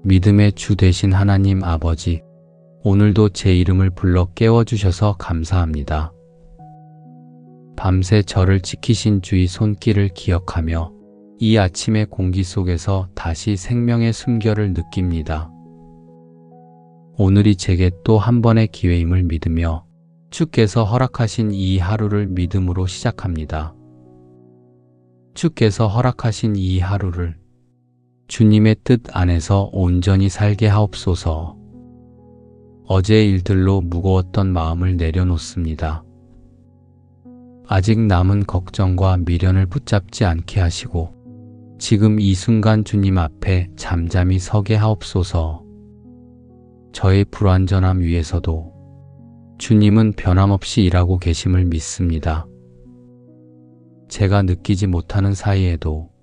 믿음의 주 되신 하나님 아버지, 오늘도 제 이름을 불러 깨워주셔서 감사합니다. 밤새 저를 지키신 주의 손길을 기억하며 이 아침의 공기 속에서 다시 생명의 숨결을 느낍니다. 오늘이 제게 또 한 번의 기회임을 믿으며 주께서 허락하신 이 하루를 믿음으로 시작합니다. 주께서 허락하신 이 하루를 주님의 뜻 안에서 온전히 살게 하옵소서. 어제의 일들로 무거웠던 마음을 내려놓습니다. 아직 남은 걱정과 미련을 붙잡지 않게 하시고 지금 이 순간 주님 앞에 잠잠히 서게 하옵소서. 저의 불완전함 위에서도 주님은 변함없이 일하고 계심을 믿습니다. 제가 느끼지 못하는 사이에도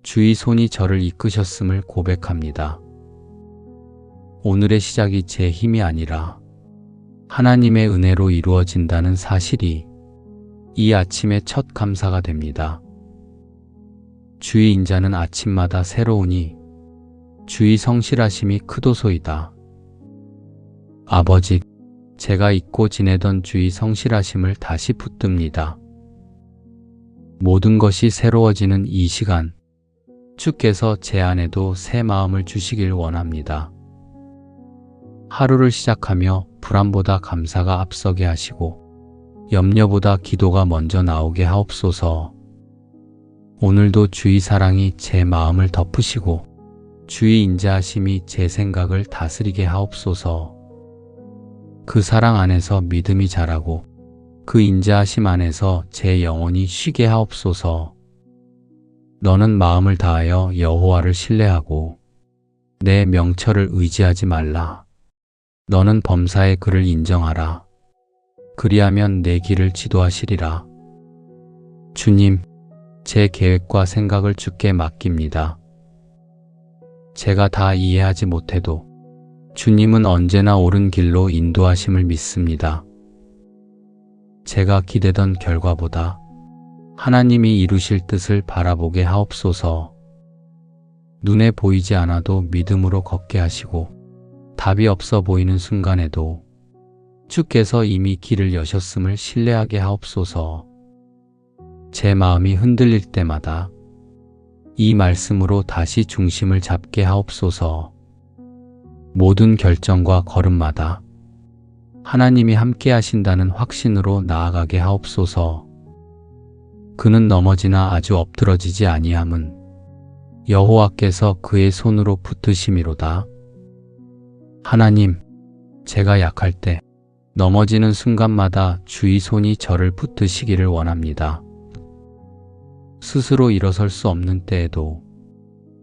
주의 손이 저를 이끄셨음을 고백합니다. 오늘의 시작이 제 힘이 아니라 하나님의 은혜로 이루어진다는 사실이 이 아침의 첫 감사가 됩니다. 주의 인자는 아침마다 새로우니 주의 성실하심이 크도소이다. 아버지, 제가 잊고 지내던 주의 성실하심을 다시 붙듭니다. 모든 것이 새로워지는 이 시간, 주께서 제 안에도 새 마음을 주시길 원합니다. 하루를 시작하며 불안보다 감사가 앞서게 하시고 염려보다 기도가 먼저 나오게 하옵소서. 오늘도 주의 사랑이 제 마음을 덮으시고 주의 인자하심이 제 생각을 다스리게 하옵소서. 그 사랑 안에서 믿음이 자라고 그 인자하심 안에서 제 영혼이 쉬게 하옵소서. 너는 마음을 다하여 여호와를 신뢰하고 내 명철을 의지하지 말라. 너는 범사의 그를 인정하라. 그리하면 내 길을 지도하시리라. 주님, 제 계획과 생각을 주께 맡깁니다. 제가 다 이해하지 못해도 주님은 언제나 옳은 길로 인도하심을 믿습니다. 제가 기대던 결과보다 하나님이 이루실 뜻을 바라보게 하옵소서. 눈에 보이지 않아도 믿음으로 걷게 하시고 답이 없어 보이는 순간에도 주께서 이미 길을 여셨음을 신뢰하게 하옵소서. 제 마음이 흔들릴 때마다 이 말씀으로 다시 중심을 잡게 하옵소서. 모든 결정과 걸음마다 하나님이 함께 하신다는 확신으로 나아가게 하옵소서. 그는 넘어지나 아주 엎드러지지 아니함은 여호와께서 그의 손으로 붙으심이로다. 하나님, 제가 약할 때 넘어지는 순간마다 주의 손이 저를 붙드시기를 원합니다. 스스로 일어설 수 없는 때에도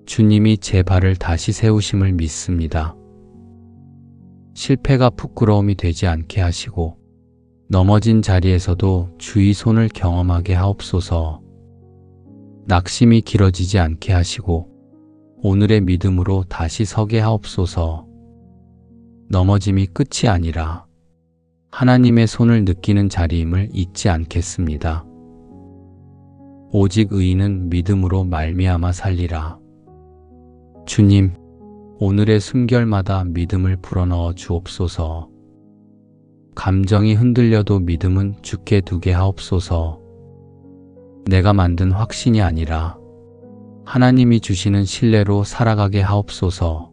주님이 제 발을 다시 세우심을 믿습니다. 실패가 부끄러움이 되지 않게 하시고 넘어진 자리에서도 주의 손을 경험하게 하옵소서. 낙심이 길어지지 않게 하시고 오늘의 믿음으로 다시 서게 하옵소서. 넘어짐이 끝이 아니라 하나님의 손을 느끼는 자리임을 잊지 않겠습니다. 오직 의인은 믿음으로 말미암아 살리라. 주님, 오늘의 숨결마다 믿음을 불어넣어 주옵소서. 감정이 흔들려도 믿음은 주께 두게 하옵소서. 내가 만든 확신이 아니라 하나님이 주시는 신뢰로 살아가게 하옵소서.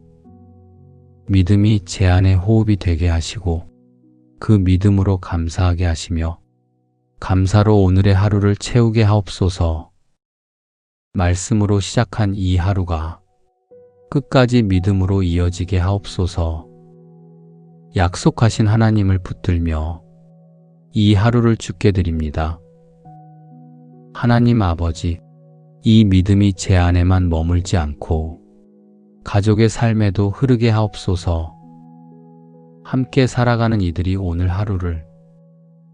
믿음이 제 안에 호흡이 되게 하시고 그 믿음으로 감사하게 하시며 감사로 오늘의 하루를 채우게 하옵소서. 말씀으로 시작한 이 하루가 끝까지 믿음으로 이어지게 하옵소서. 약속하신 하나님을 붙들며 이 하루를 주께 드립니다. 하나님 아버지, 이 믿음이 제 안에만 머물지 않고 가족의 삶에도 흐르게 하옵소서. 함께 살아가는 이들이 오늘 하루를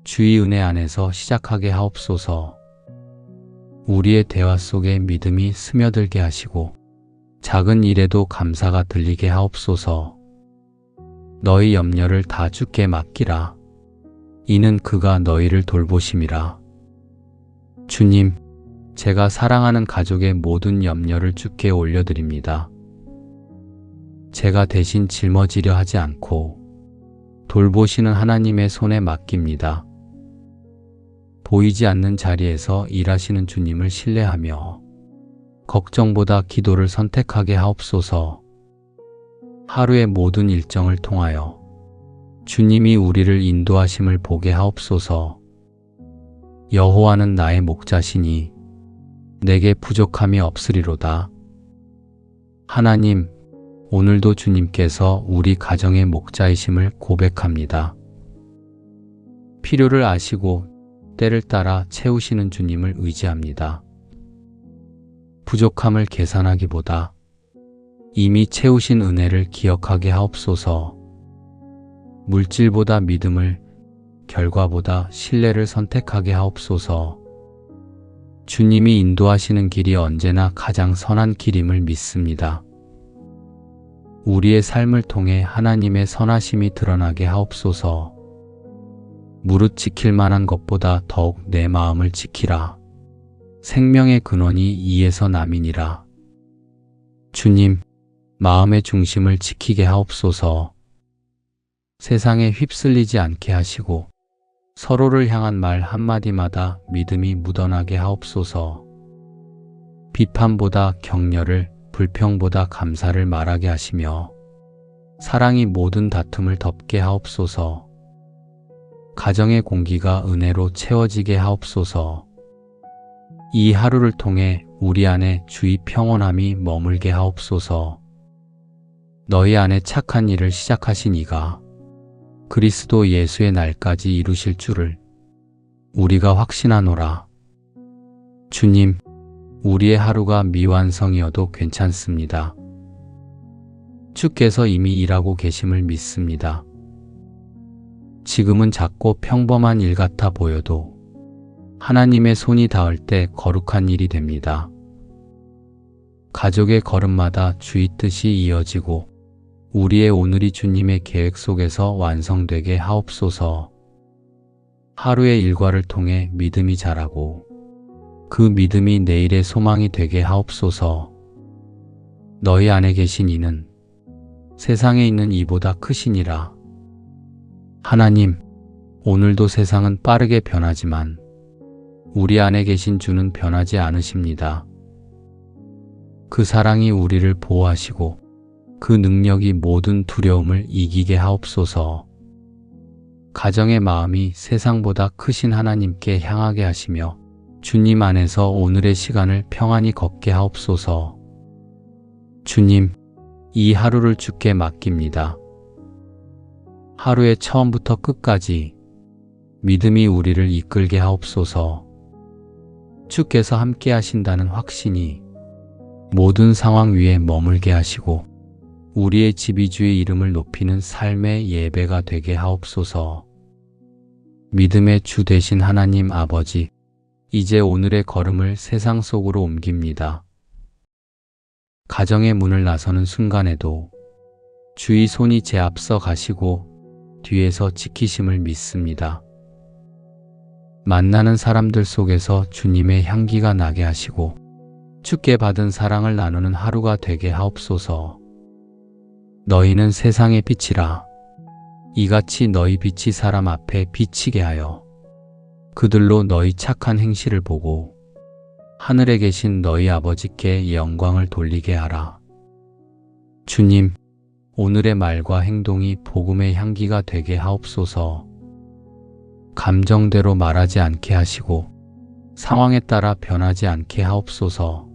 주의 은혜 안에서 시작하게 하옵소서. 우리의 대화 속에 믿음이 스며들게 하시고 작은 일에도 감사가 들리게 하옵소서. 너희 염려를 다 주께 맡기라. 이는 그가 너희를 돌보심이라. 주님, 제가 사랑하는 가족의 모든 염려를 주께 올려드립니다. 제가 대신 짊어지려 하지 않고 돌보시는 하나님의 손에 맡깁니다. 보이지 않는 자리에서 일하시는 주님을 신뢰하며 걱정보다 기도를 선택하게 하옵소서. 하루의 모든 일정을 통하여 주님이 우리를 인도하심을 보게 하옵소서. 여호와는 나의 목자시니 내게 부족함이 없으리로다. 하나님, 오늘도 주님께서 우리 가정의 목자이심을 고백합니다. 필요를 아시고 때를 따라 채우시는 주님을 의지합니다. 부족함을 계산하기보다 이미 채우신 은혜를 기억하게 하옵소서. 물질보다 믿음을, 결과보다 신뢰를 선택하게 하옵소서. 주님이 인도하시는 길이 언제나 가장 선한 길임을 믿습니다. 우리의 삶을 통해 하나님의 선하심이 드러나게 하옵소서. 무릇 지킬 만한 것보다 더욱 내 마음을 지키라. 생명의 근원이 이에서 남이니라. 주님, 마음의 중심을 지키게 하옵소서. 세상에 휩쓸리지 않게 하시고 서로를 향한 말 한마디마다 믿음이 묻어나게 하옵소서. 비판보다 격려를, 불평보다 감사를 말하게 하시며 사랑이 모든 다툼을 덮게 하옵소서. 가정의 공기가 은혜로 채워지게 하옵소서. 이 하루를 통해 우리 안에 주의 평온함이 머물게 하옵소서. 너희 안에 착한 일을 시작하신 이가 그리스도 예수의 날까지 이루실 줄을 우리가 확신하노라. 주님, 우리의 하루가 미완성이어도 괜찮습니다. 주께서 이미 일하고 계심을 믿습니다. 지금은 작고 평범한 일 같아 보여도 하나님의 손이 닿을 때 거룩한 일이 됩니다. 가족의 걸음마다 주의 뜻이 이어지고 우리의 오늘이 주님의 계획 속에서 완성되게 하옵소서. 하루의 일과를 통해 믿음이 자라고 그 믿음이 내일의 소망이 되게 하옵소서. 너희 안에 계신 이는 세상에 있는 이보다 크시니라. 하나님, 오늘도 세상은 빠르게 변하지만 우리 안에 계신 주는 변하지 않으십니다. 그 사랑이 우리를 보호하시고 그 능력이 모든 두려움을 이기게 하옵소서. 가정의 마음이 세상보다 크신 하나님께 향하게 하시며 주님 안에서 오늘의 시간을 평안히 걷게 하옵소서. 주님, 이 하루를 주께 맡깁니다. 하루의 처음부터 끝까지 믿음이 우리를 이끌게 하옵소서. 주께서 함께 하신다는 확신이 모든 상황 위에 머물게 하시고 우리의 집이 주의 이름을 높이는 삶의 예배가 되게 하옵소서. 믿음의 주 되신 하나님 아버지, 이제 오늘의 걸음을 세상 속으로 옮깁니다. 가정의 문을 나서는 순간에도 주의 손이 제 앞서 가시고 뒤에서 지키심을 믿습니다. 만나는 사람들 속에서 주님의 향기가 나게 하시고 주께 받은 사랑을 나누는 하루가 되게 하옵소서. 너희는 세상의 빛이라. 이같이 너희 빛이 사람 앞에 비치게 하여 그들로 너희 착한 행실을 보고 하늘에 계신 너희 아버지께 영광을 돌리게 하라. 주님, 오늘의 말과 행동이 복음의 향기가 되게 하옵소서. 감정대로 말하지 않게 하시고 상황에 따라 변하지 않게 하옵소서.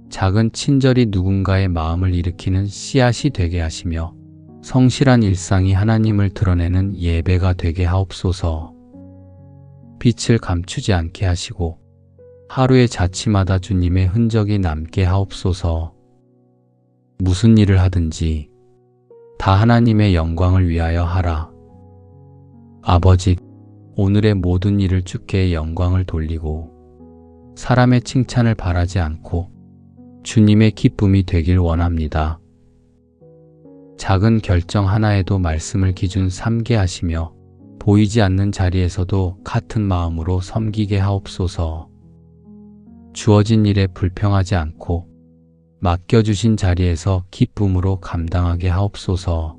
작은 친절이 누군가의 마음을 일으키는 씨앗이 되게 하시며 성실한 일상이 하나님을 드러내는 예배가 되게 하옵소서. 빛을 감추지 않게 하시고 하루의 자취마다 주님의 흔적이 남게 하옵소서. 무슨 일을 하든지 다 하나님의 영광을 위하여 하라. 아버지, 오늘의 모든 일을 주께 영광을 돌리고 사람의 칭찬을 바라지 않고 주님의 기쁨이 되길 원합니다. 작은 결정 하나에도 말씀을 기준 삼게 하시며 보이지 않는 자리에서도 같은 마음으로 섬기게 하옵소서. 주어진 일에 불평하지 않고 맡겨주신 자리에서 기쁨으로 감당하게 하옵소서.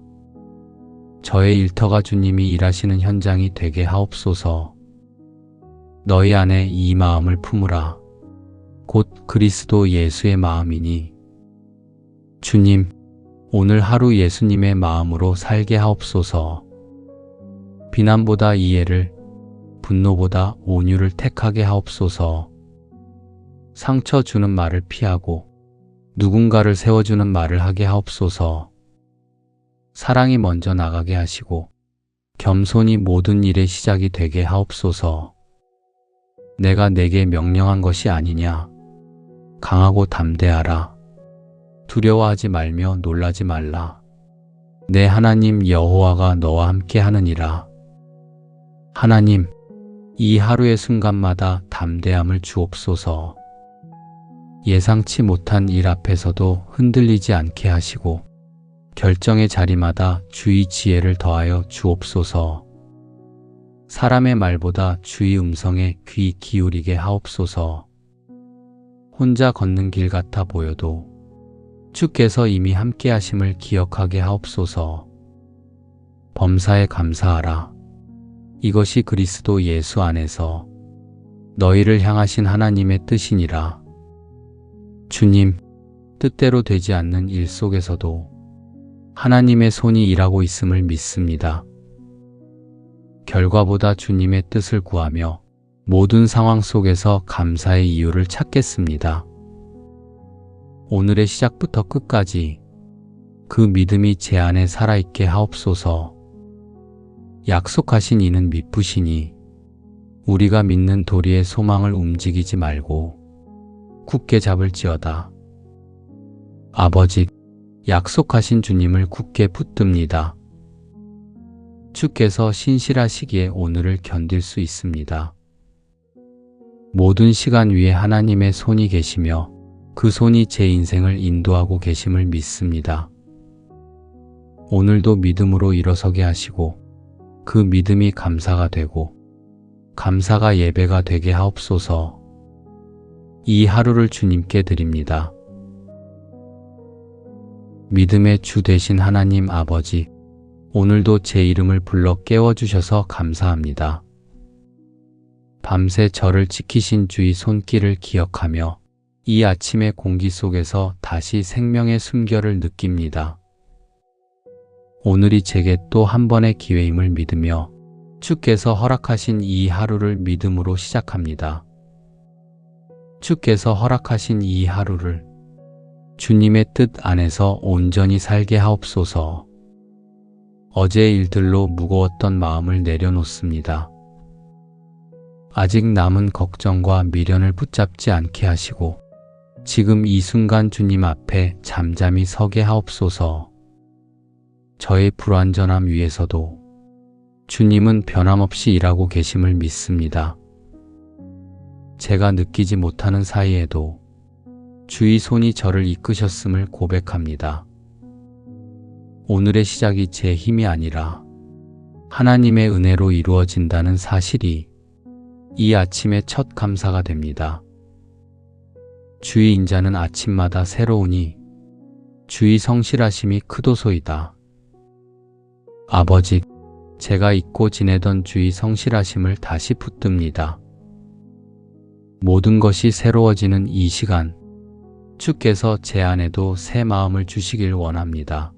저의 일터가 주님이 일하시는 현장이 되게 하옵소서. 너희 안에 이 마음을 품으라. 곧 그리스도 예수의 마음이니. 주님, 오늘 하루 예수님의 마음으로 살게 하옵소서. 비난보다 이해를, 분노보다 온유를 택하게 하옵소서. 상처 주는 말을 피하고 누군가를 세워주는 말을 하게 하옵소서. 사랑이 먼저 나가게 하시고 겸손이 모든 일의 시작이 되게 하옵소서. 내가 내게 명령한 것이 아니냐. 강하고 담대하라. 두려워하지 말며 놀라지 말라. 내 하나님 여호와가 너와 함께 하느니라. 하나님, 이 하루의 순간마다 담대함을 주옵소서. 예상치 못한 일 앞에서도 흔들리지 않게 하시고 결정의 자리마다 주의 지혜를 더하여 주옵소서. 사람의 말보다 주의 음성에 귀 기울이게 하옵소서. 혼자 걷는 길 같아 보여도 주께서 이미 함께 하심을 기억하게 하옵소서. 범사에 감사하라. 이것이 그리스도 예수 안에서 너희를 향하신 하나님의 뜻이니라. 주님, 뜻대로 되지 않는 일 속에서도 하나님의 손이 일하고 있음을 믿습니다. 결과보다 주님의 뜻을 구하며 모든 상황 속에서 감사의 이유를 찾겠습니다. 오늘의 시작부터 끝까지 그 믿음이 제 안에 살아있게 하옵소서. 약속하신 이는 미쁘시니 우리가 믿는 도리의 소망을 움직이지 말고 굳게 잡을지어다. 아버지, 약속하신 주님을 굳게 붙듭니다. 주께서 신실하시기에 오늘을 견딜 수 있습니다. 모든 시간 위에 하나님의 손이 계시며 그 손이 제 인생을 인도하고 계심을 믿습니다. 오늘도 믿음으로 일어서게 하시고 그 믿음이 감사가 되고 감사가 예배가 되게 하옵소서. 이 하루를 주님께 드립니다. 믿음의 주 되신 하나님 아버지, 오늘도 제 이름을 불러 깨워주셔서 감사합니다. 밤새 저를 지키신 주의 손길을 기억하며 이 아침의 공기 속에서 다시 생명의 숨결을 느낍니다. 오늘이 제게 또 한 번의 기회임을 믿으며 주께서 허락하신 이 하루를 믿음으로 시작합니다. 주께서 허락하신 이 하루를 주님의 뜻 안에서 온전히 살게 하옵소서. 어제의 일들로 무거웠던 마음을 내려놓습니다. 아직 남은 걱정과 미련을 붙잡지 않게 하시고 지금 이 순간 주님 앞에 잠잠히 서게 하옵소서. 저의 불완전함 위에서도 주님은 변함없이 일하고 계심을 믿습니다. 제가 느끼지 못하는 사이에도 주의 손이 저를 이끄셨음을 고백합니다. 오늘의 시작이 제 힘이 아니라 하나님의 은혜로 이루어진다는 사실이 이 아침의 첫 감사가 됩니다. 주의 인자는 아침마다 새로우니 주의 성실하심이 크도소이다. 아버지, 제가 잊고 지내던 주의 성실하심을 다시 붙듭니다. 모든 것이 새로워지는 이 시간, 주께서 제 안에도 새 마음을 주시길 원합니다.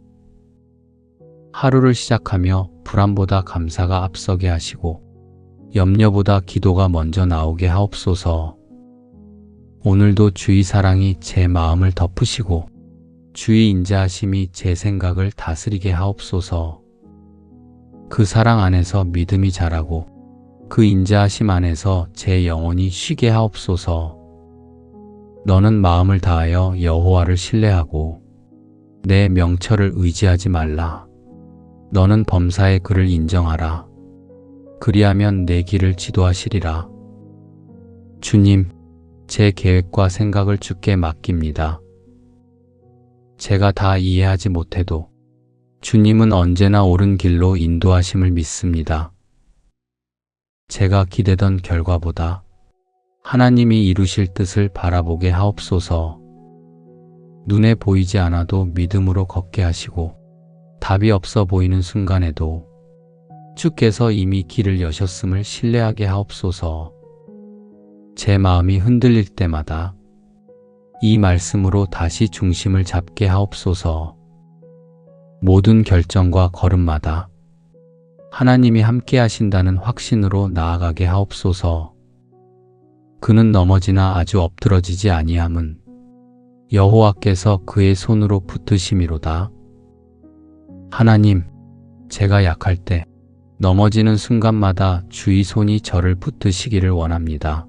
하루를 시작하며 불안보다 감사가 앞서게 하시고 염려보다 기도가 먼저 나오게 하옵소서. 오늘도 주의 사랑이 제 마음을 덮으시고 주의 인자하심이 제 생각을 다스리게 하옵소서. 그 사랑 안에서 믿음이 자라고 그 인자하심 안에서 제 영혼이 쉬게 하옵소서. 너는 마음을 다하여 여호와를 신뢰하고 내 명철을 의지하지 말라. 너는 범사의 그를 인정하라. 그리하면 내 길을 지도하시리라. 주님, 제 계획과 생각을 주께 맡깁니다. 제가 다 이해하지 못해도 주님은 언제나 옳은 길로 인도하심을 믿습니다. 제가 기대던 결과보다 하나님이 이루실 뜻을 바라보게 하옵소서. 눈에 보이지 않아도 믿음으로 걷게 하시고 답이 없어 보이는 순간에도 주께서 이미 길을 여셨음을 신뢰하게 하옵소서. 제 마음이 흔들릴 때마다 이 말씀으로 다시 중심을 잡게 하옵소서. 모든 결정과 걸음마다 하나님이 함께 하신다는 확신으로 나아가게 하옵소서. 그는 넘어지나 아주 엎드러지지 아니함은 여호와께서 그의 손으로 붙드심이로다. 하나님, 제가 약할 때 넘어지는 순간마다 주의 손이 저를 붙드시기를 원합니다.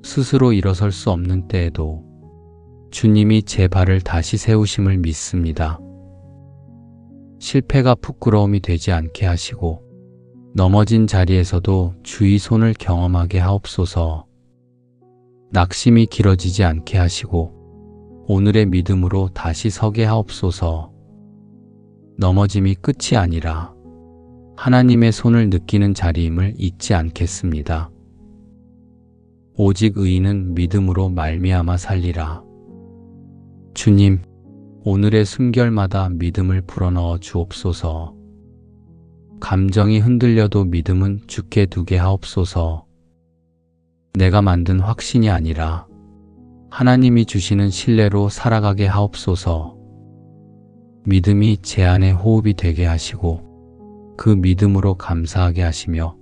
스스로 일어설 수 없는 때에도 주님이 제 발을 다시 세우심을 믿습니다. 실패가 부끄러움이 되지 않게 하시고 넘어진 자리에서도 주의 손을 경험하게 하옵소서. 낙심이 길어지지 않게 하시고 오늘의 믿음으로 다시 서게 하옵소서. 넘어짐이 끝이 아니라 하나님의 손을 느끼는 자리임을 잊지 않겠습니다. 오직 의인은 믿음으로 말미암아 살리라. 주님, 오늘의 숨결마다 믿음을 불어넣어 주옵소서. 감정이 흔들려도 믿음은 주께 두게 하옵소서. 내가 만든 확신이 아니라 하나님이 주시는 신뢰로 살아가게 하옵소서. 믿음이 제 안에 호흡이 되게 하시고 그 믿음으로 감사하게 하시며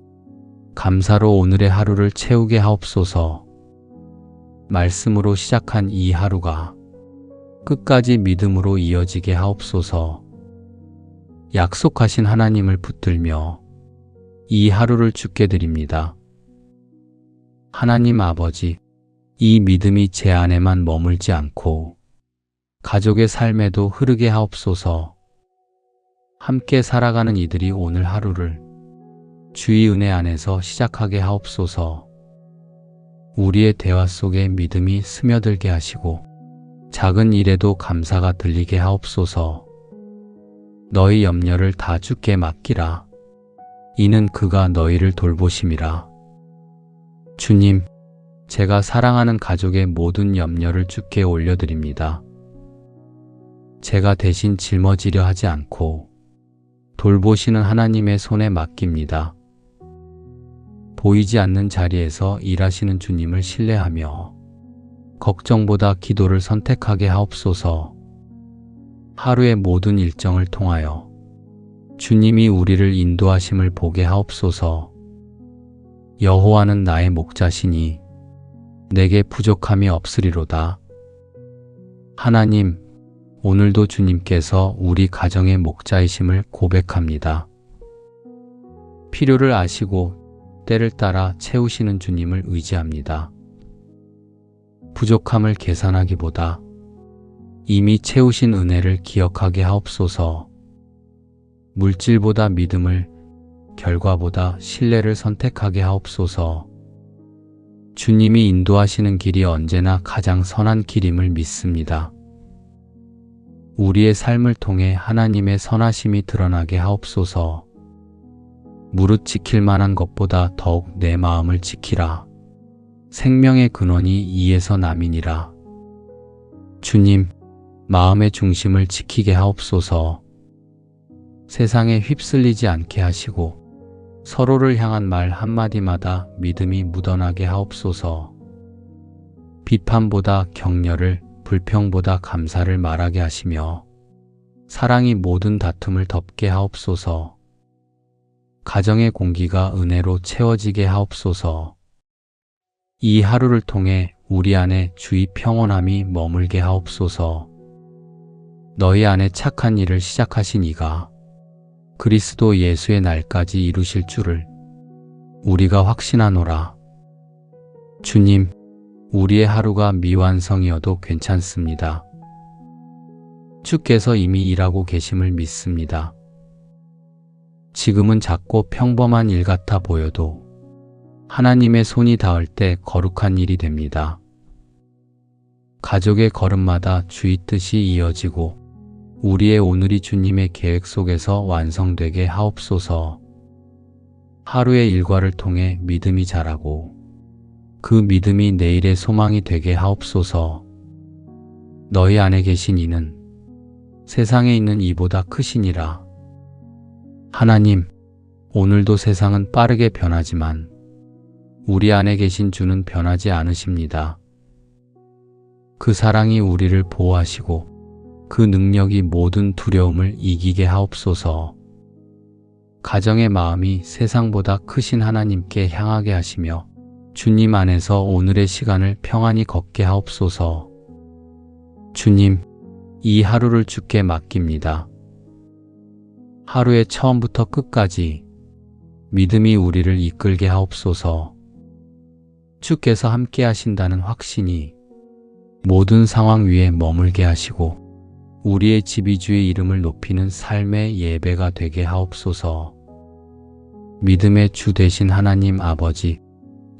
감사로 오늘의 하루를 채우게 하옵소서. 말씀으로 시작한 이 하루가 끝까지 믿음으로 이어지게 하옵소서. 약속하신 하나님을 붙들며 이 하루를 주께 드립니다. 하나님 아버지, 이 믿음이 제 안에만 머물지 않고 가족의 삶에도 흐르게 하옵소서. 함께 살아가는 이들이 오늘 하루를 주의 은혜 안에서 시작하게 하옵소서. 우리의 대화 속에 믿음이 스며들게 하시고 작은 일에도 감사가 들리게 하옵소서. 너희 염려를 다 주께 맡기라. 이는 그가 너희를 돌보심이라. 주님, 제가 사랑하는 가족의 모든 염려를 주께 올려드립니다. 제가 대신 짊어지려 하지 않고 돌보시는 하나님의 손에 맡깁니다. 보이지 않는 자리에서 일하시는 주님을 신뢰하며 걱정보다 기도를 선택하게 하옵소서. 하루의 모든 일정을 통하여 주님이 우리를 인도하심을 보게 하옵소서. 여호와는 나의 목자시니 내게 부족함이 없으리로다. 하나님, 오늘도 주님께서 우리 가정의 목자이심을 고백합니다. 필요를 아시고 때를 따라 채우시는 주님을 의지합니다. 부족함을 계산하기보다 이미 채우신 은혜를 기억하게 하옵소서. 물질보다 믿음을, 결과보다 신뢰를 선택하게 하옵소서. 주님이 인도하시는 길이 언제나 가장 선한 길임을 믿습니다. 우리의 삶을 통해 하나님의 선하심이 드러나게 하옵소서. 무릇 지킬 만한 것보다 더욱 내 마음을 지키라. 생명의 근원이 이에서 남이니라. 주님, 마음의 중심을 지키게 하옵소서. 세상에 휩쓸리지 않게 하시고 서로를 향한 말 한마디마다 믿음이 묻어나게 하옵소서. 비판보다 격려를, 불평보다 감사를 말하게 하시며 사랑이 모든 다툼을 덮게 하옵소서. 가정의 공기가 은혜로 채워지게 하옵소서. 이 하루를 통해 우리 안에 주의 평온함이 머물게 하옵소서. 너희 안에 착한 일을 시작하신 이가 그리스도 예수의 날까지 이루실 줄을 우리가 확신하노라. 주님, 우리의 하루가 미완성이어도 괜찮습니다. 주께서 이미 일하고 계심을 믿습니다. 지금은 작고 평범한 일 같아 보여도 하나님의 손이 닿을 때 거룩한 일이 됩니다. 가족의 걸음마다 주의 뜻이 이어지고 우리의 오늘이 주님의 계획 속에서 완성되게 하옵소서. 하루의 일과를 통해 믿음이 자라고 그 믿음이 내일의 소망이 되게 하옵소서. 너희 안에 계신 이는 세상에 있는 이보다 크시니라. 하나님, 오늘도 세상은 빠르게 변하지만 우리 안에 계신 주는 변하지 않으십니다. 그 사랑이 우리를 보호하시고 그 능력이 모든 두려움을 이기게 하옵소서. 가정의 마음이 세상보다 크신 하나님께 향하게 하시며 주님 안에서 오늘의 시간을 평안히 걷게 하옵소서. 주님, 이 하루를 주께 맡깁니다. 하루의 처음부터 끝까지 믿음이 우리를 이끌게 하옵소서. 주께서 함께 하신다는 확신이 모든 상황 위에 머물게 하시고 우리의 지비주의 이름을 높이는 삶의 예배가 되게 하옵소서. 믿음의 주 되신 하나님 아버지,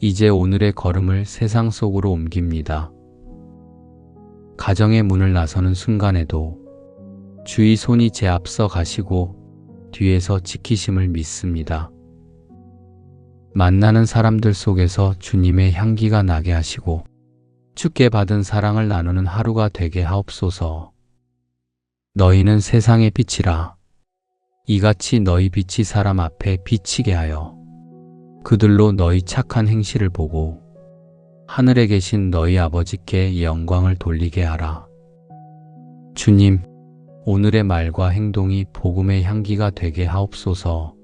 이제 오늘의 걸음을 세상 속으로 옮깁니다. 가정의 문을 나서는 순간에도 주의 손이 제 앞서 가시고 뒤에서 지키심을 믿습니다. 만나는 사람들 속에서 주님의 향기가 나게 하시고 주께 받은 사랑을 나누는 하루가 되게 하옵소서. 너희는 세상의 빛이라. 이같이 너희 빛이 사람 앞에 비치게 하여 그들로 너희 착한 행실을 보고 하늘에 계신 너희 아버지께 영광을 돌리게 하라. 주님, 오늘의 말과 행동이 복음의 향기가 되게 하옵소서.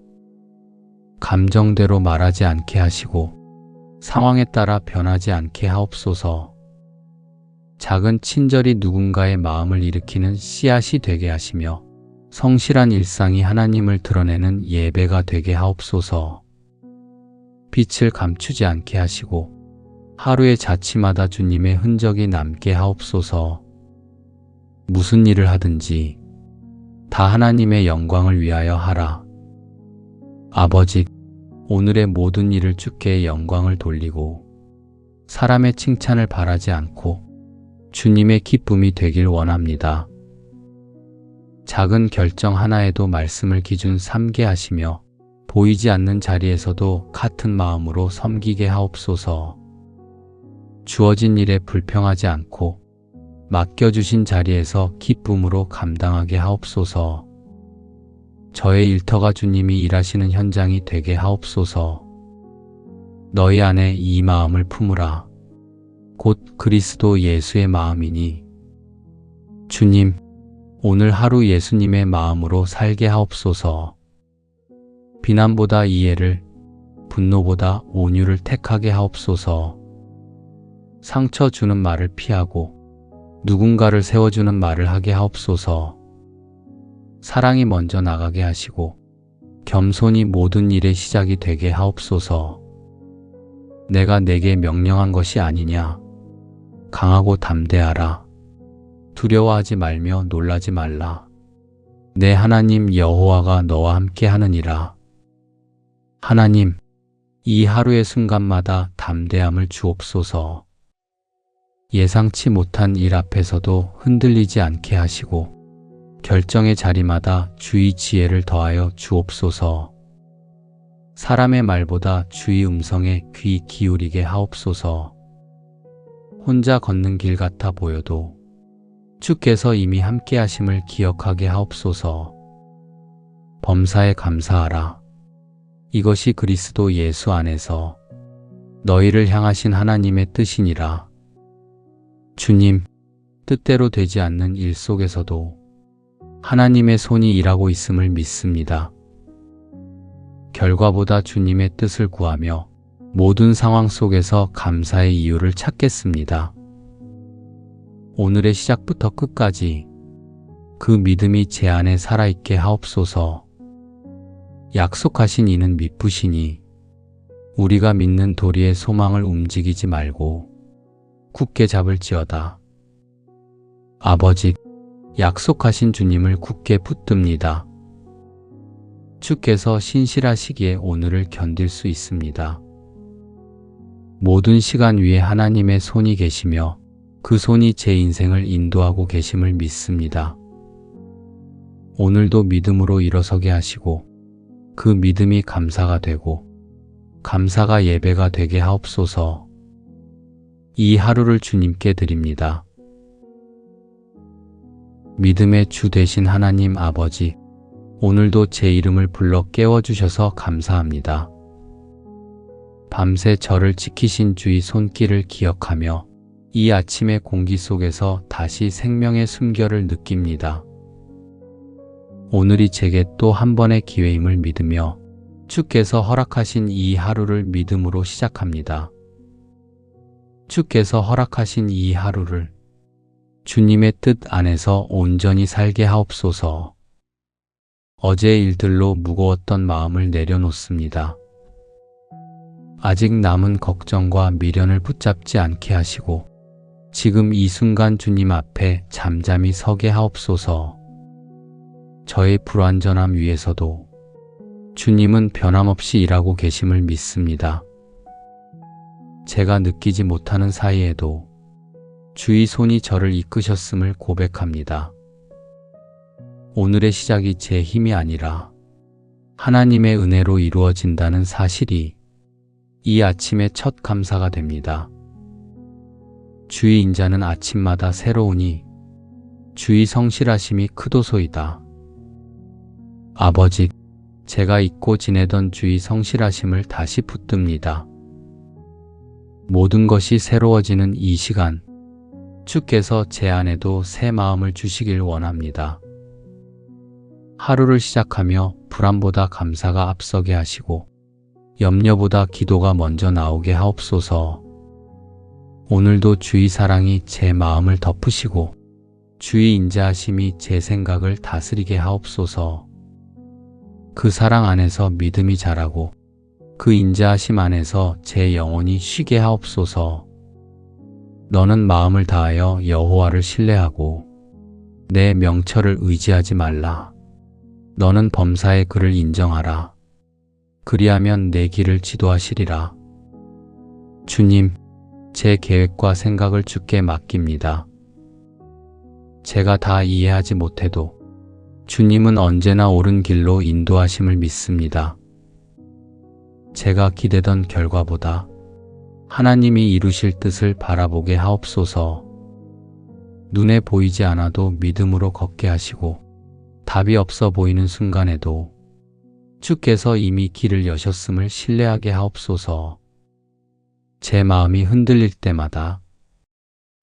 감정대로 말하지 않게 하시고 상황에 따라 변하지 않게 하옵소서. 작은 친절이 누군가의 마음을 일으키는 씨앗이 되게 하시며 성실한 일상이 하나님을 드러내는 예배가 되게 하옵소서. 빛을 감추지 않게 하시고 하루의 자취마다 주님의 흔적이 남게 하옵소서. 무슨 일을 하든지 다 하나님의 영광을 위하여 하라. 아버지, 오늘의 모든 일을 주께 영광을 돌리고 사람의 칭찬을 바라지 않고 주님의 기쁨이 되길 원합니다. 작은 결정 하나에도 말씀을 기준 삼게 하시며 보이지 않는 자리에서도 같은 마음으로 섬기게 하옵소서. 주어진 일에 불평하지 않고 맡겨주신 자리에서 기쁨으로 감당하게 하옵소서. 저의 일터가 주님이 일하시는 현장이 되게 하옵소서. 너희 안에 이 마음을 품으라. 곧 그리스도 예수의 마음이니. 주님, 오늘 하루 예수님의 마음으로 살게 하옵소서. 비난보다 이해를, 분노보다 온유를 택하게 하옵소서. 상처 주는 말을 피하고 누군가를 세워주는 말을 하게 하옵소서. 사랑이 먼저 나가게 하시고 겸손이 모든 일의 시작이 되게 하옵소서. 내가 내게 명령한 것이 아니냐. 강하고 담대하라. 두려워하지 말며 놀라지 말라. 내 하나님 여호와가 너와 함께 하느니라. 하나님, 이 하루의 순간마다 담대함을 주옵소서. 예상치 못한 일 앞에서도 흔들리지 않게 하시고 결정의 자리마다 주의 지혜를 더하여 주옵소서. 사람의 말보다 주의 음성에 귀 기울이게 하옵소서. 혼자 걷는 길 같아 보여도 주께서 이미 함께 하심을 기억하게 하옵소서. 범사에 감사하라. 이것이 그리스도 예수 안에서 너희를 향하신 하나님의 뜻이니라. 주님, 뜻대로 되지 않는 일 속에서도 하나님의 손이 일하고 있음을 믿습니다. 결과보다 주님의 뜻을 구하며 모든 상황 속에서 감사의 이유를 찾겠습니다. 오늘의 시작부터 끝까지 그 믿음이 제 안에 살아있게 하옵소서. 약속하신 이는 미쁘시니 우리가 믿는 도리의 소망을 움직이지 말고 굳게 잡을지어다. 아버지, 약속하신 주님을 굳게 붙듭니다. 주께서 신실하시기에 오늘을 견딜 수 있습니다. 모든 시간 위에 하나님의 손이 계시며 그 손이 제 인생을 인도하고 계심을 믿습니다. 오늘도 믿음으로 일어서게 하시고 그 믿음이 감사가 되고 감사가 예배가 되게 하옵소서. 이 하루를 주님께 드립니다. 믿음의 주 되신 하나님 아버지, 오늘도 제 이름을 불러 깨워주셔서 감사합니다. 밤새 저를 지키신 주의 손길을 기억하며 이 아침의 공기 속에서 다시 생명의 숨결을 느낍니다. 오늘이 제게 또 한 번의 기회임을 믿으며 주께서 허락하신 이 하루를 믿음으로 시작합니다. 주께서 허락하신 이 하루를 주님의 뜻 안에서 온전히 살게 하옵소서. 어제의 일들로 무거웠던 마음을 내려놓습니다. 아직 남은 걱정과 미련을 붙잡지 않게 하시고 지금 이 순간 주님 앞에 잠잠히 서게 하옵소서. 저의 불완전함 위에서도 주님은 변함없이 일하고 계심을 믿습니다. 제가 느끼지 못하는 사이에도 주의 손이 저를 이끄셨음을 고백합니다. 오늘의 시작이 제 힘이 아니라 하나님의 은혜로 이루어진다는 사실이 이 아침의 첫 감사가 됩니다. 주의 인자는 아침마다 새로우니 주의 성실하심이 크도소이다. 아버지, 제가 잊고 지내던 주의 성실하심을 다시 붙듭니다. 모든 것이 새로워지는 이 시간, 주께서 제 안에도 새 마음을 주시길 원합니다. 하루를 시작하며 불안보다 감사가 앞서게 하시고 염려보다 기도가 먼저 나오게 하옵소서. 오늘도 주의 사랑이 제 마음을 덮으시고 주의 인자하심이 제 생각을 다스리게 하옵소서. 그 사랑 안에서 믿음이 자라고 그 인자하심 안에서 제 영혼이 쉬게 하옵소서. 너는 마음을 다하여 여호와를 신뢰하고 내 명철을 의지하지 말라. 너는 범사의 그를 인정하라. 그리하면 내 길을 지도하시리라. 주님, 제 계획과 생각을 주께 맡깁니다. 제가 다 이해하지 못해도 주님은 언제나 옳은 길로 인도하심을 믿습니다. 제가 기대던 결과보다 하나님이 이루실 뜻을 바라보게 하옵소서. 눈에 보이지 않아도 믿음으로 걷게 하시고 답이 없어 보이는 순간에도 주께서 이미 길을 여셨음을 신뢰하게 하옵소서. 제 마음이 흔들릴 때마다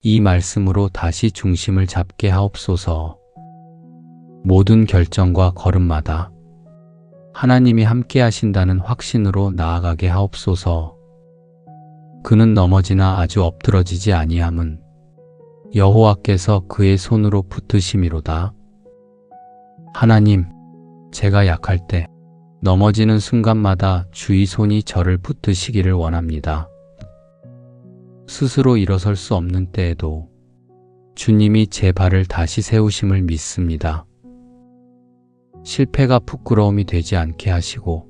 이 말씀으로 다시 중심을 잡게 하옵소서. 모든 결정과 걸음마다 하나님이 함께 하신다는 확신으로 나아가게 하옵소서. 그는 넘어지나 아주 엎드러지지 아니함은 여호와께서 그의 손으로 붙드심이로다. 하나님, 제가 약할 때 넘어지는 순간마다 주의 손이 저를 붙드시기를 원합니다. 스스로 일어설 수 없는 때에도 주님이 제 발을 다시 세우심을 믿습니다. 실패가 부끄러움이 되지 않게 하시고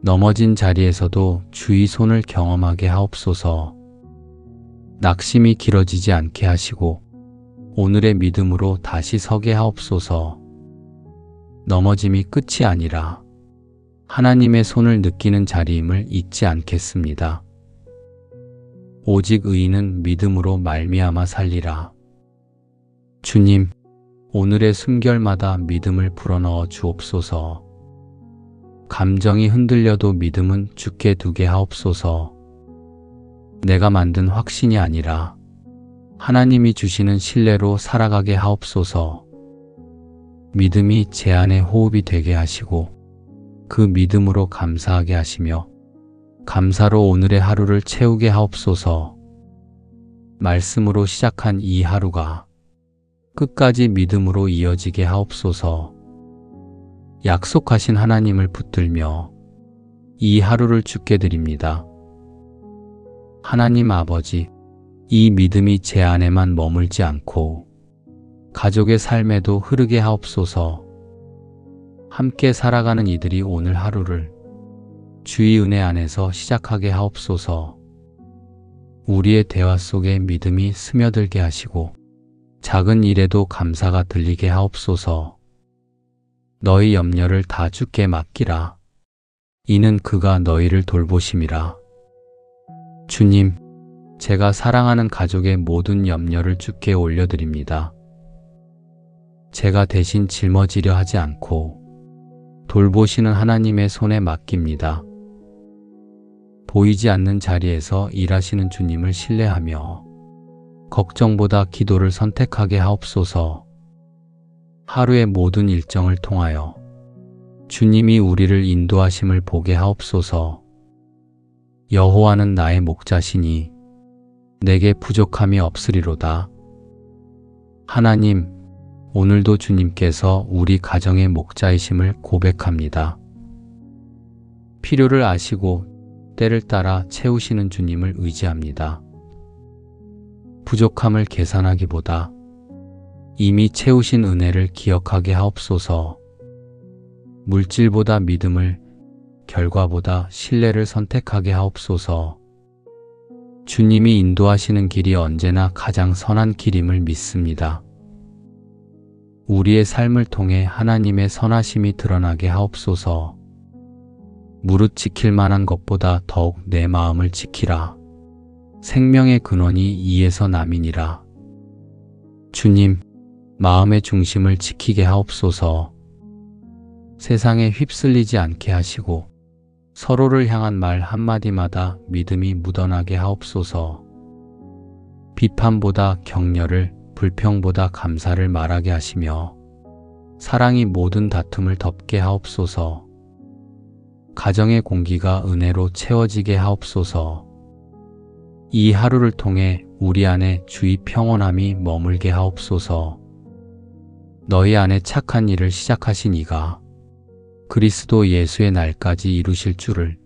넘어진 자리에서도 주의 손을 경험하게 하옵소서. 낙심이 길어지지 않게 하시고 오늘의 믿음으로 다시 서게 하옵소서. 넘어짐이 끝이 아니라 하나님의 손을 느끼는 자리임을 잊지 않겠습니다. 오직 의인은 믿음으로 말미암아 살리라. 주님, 오늘의 숨결마다 믿음을 불어넣어 주옵소서. 감정이 흔들려도 믿음은 주께 두게 하옵소서. 내가 만든 확신이 아니라 하나님이 주시는 신뢰로 살아가게 하옵소서. 믿음이 제 안에 호흡이 되게 하시고 그 믿음으로 감사하게 하시며 감사로 오늘의 하루를 채우게 하옵소서. 말씀으로 시작한 이 하루가 끝까지 믿음으로 이어지게 하옵소서. 약속하신 하나님을 붙들며 이 하루를 주께 드립니다. 하나님 아버지, 이 믿음이 제 안에만 머물지 않고 가족의 삶에도 흐르게 하옵소서. 함께 살아가는 이들이 오늘 하루를 주의 은혜 안에서 시작하게 하옵소서. 우리의 대화 속에 믿음이 스며들게 하시고 작은 일에도 감사가 들리게 하옵소서. 너희 염려를 다 주께 맡기라. 이는 그가 너희를 돌보심이라. 주님, 제가 사랑하는 가족의 모든 염려를 주께 올려드립니다. 제가 대신 짊어지려 하지 않고 돌보시는 하나님의 손에 맡깁니다. 보이지 않는 자리에서 일하시는 주님을 신뢰하며 걱정보다 기도를 선택하게 하옵소서. 하루의 모든 일정을 통하여 주님이 우리를 인도하심을 보게 하옵소서. 여호와는 나의 목자시니 내게 부족함이 없으리로다. 하나님, 오늘도 주님께서 우리 가정의 목자이심을 고백합니다. 필요를 아시고 때를 따라 채우시는 주님을 의지합니다. 부족함을 계산하기보다 이미 채우신 은혜를 기억하게 하옵소서. 물질보다 믿음을, 결과보다 신뢰를 선택하게 하옵소서. 주님이 인도하시는 길이 언제나 가장 선한 길임을 믿습니다. 우리의 삶을 통해 하나님의 선하심이 드러나게 하옵소서. 무릇 지킬 만한 것보다 더욱 내 마음을 지키라. 생명의 근원이 이에서 남이니라. 주님, 마음의 중심을 지키게 하옵소서. 세상에 휩쓸리지 않게 하시고 서로를 향한 말 한마디마다 믿음이 묻어나게 하옵소서. 비판보다 격려를, 불평보다 감사를 말하게 하시며 사랑이 모든 다툼을 덮게 하옵소서. 가정의 공기가 은혜로 채워지게 하옵소서. 이 하루를 통해 우리 안에 주의 평온함이 머물게 하옵소서. 너희 안에 착한 일을 시작하신 이가 그리스도 예수의 날까지 이루실 줄을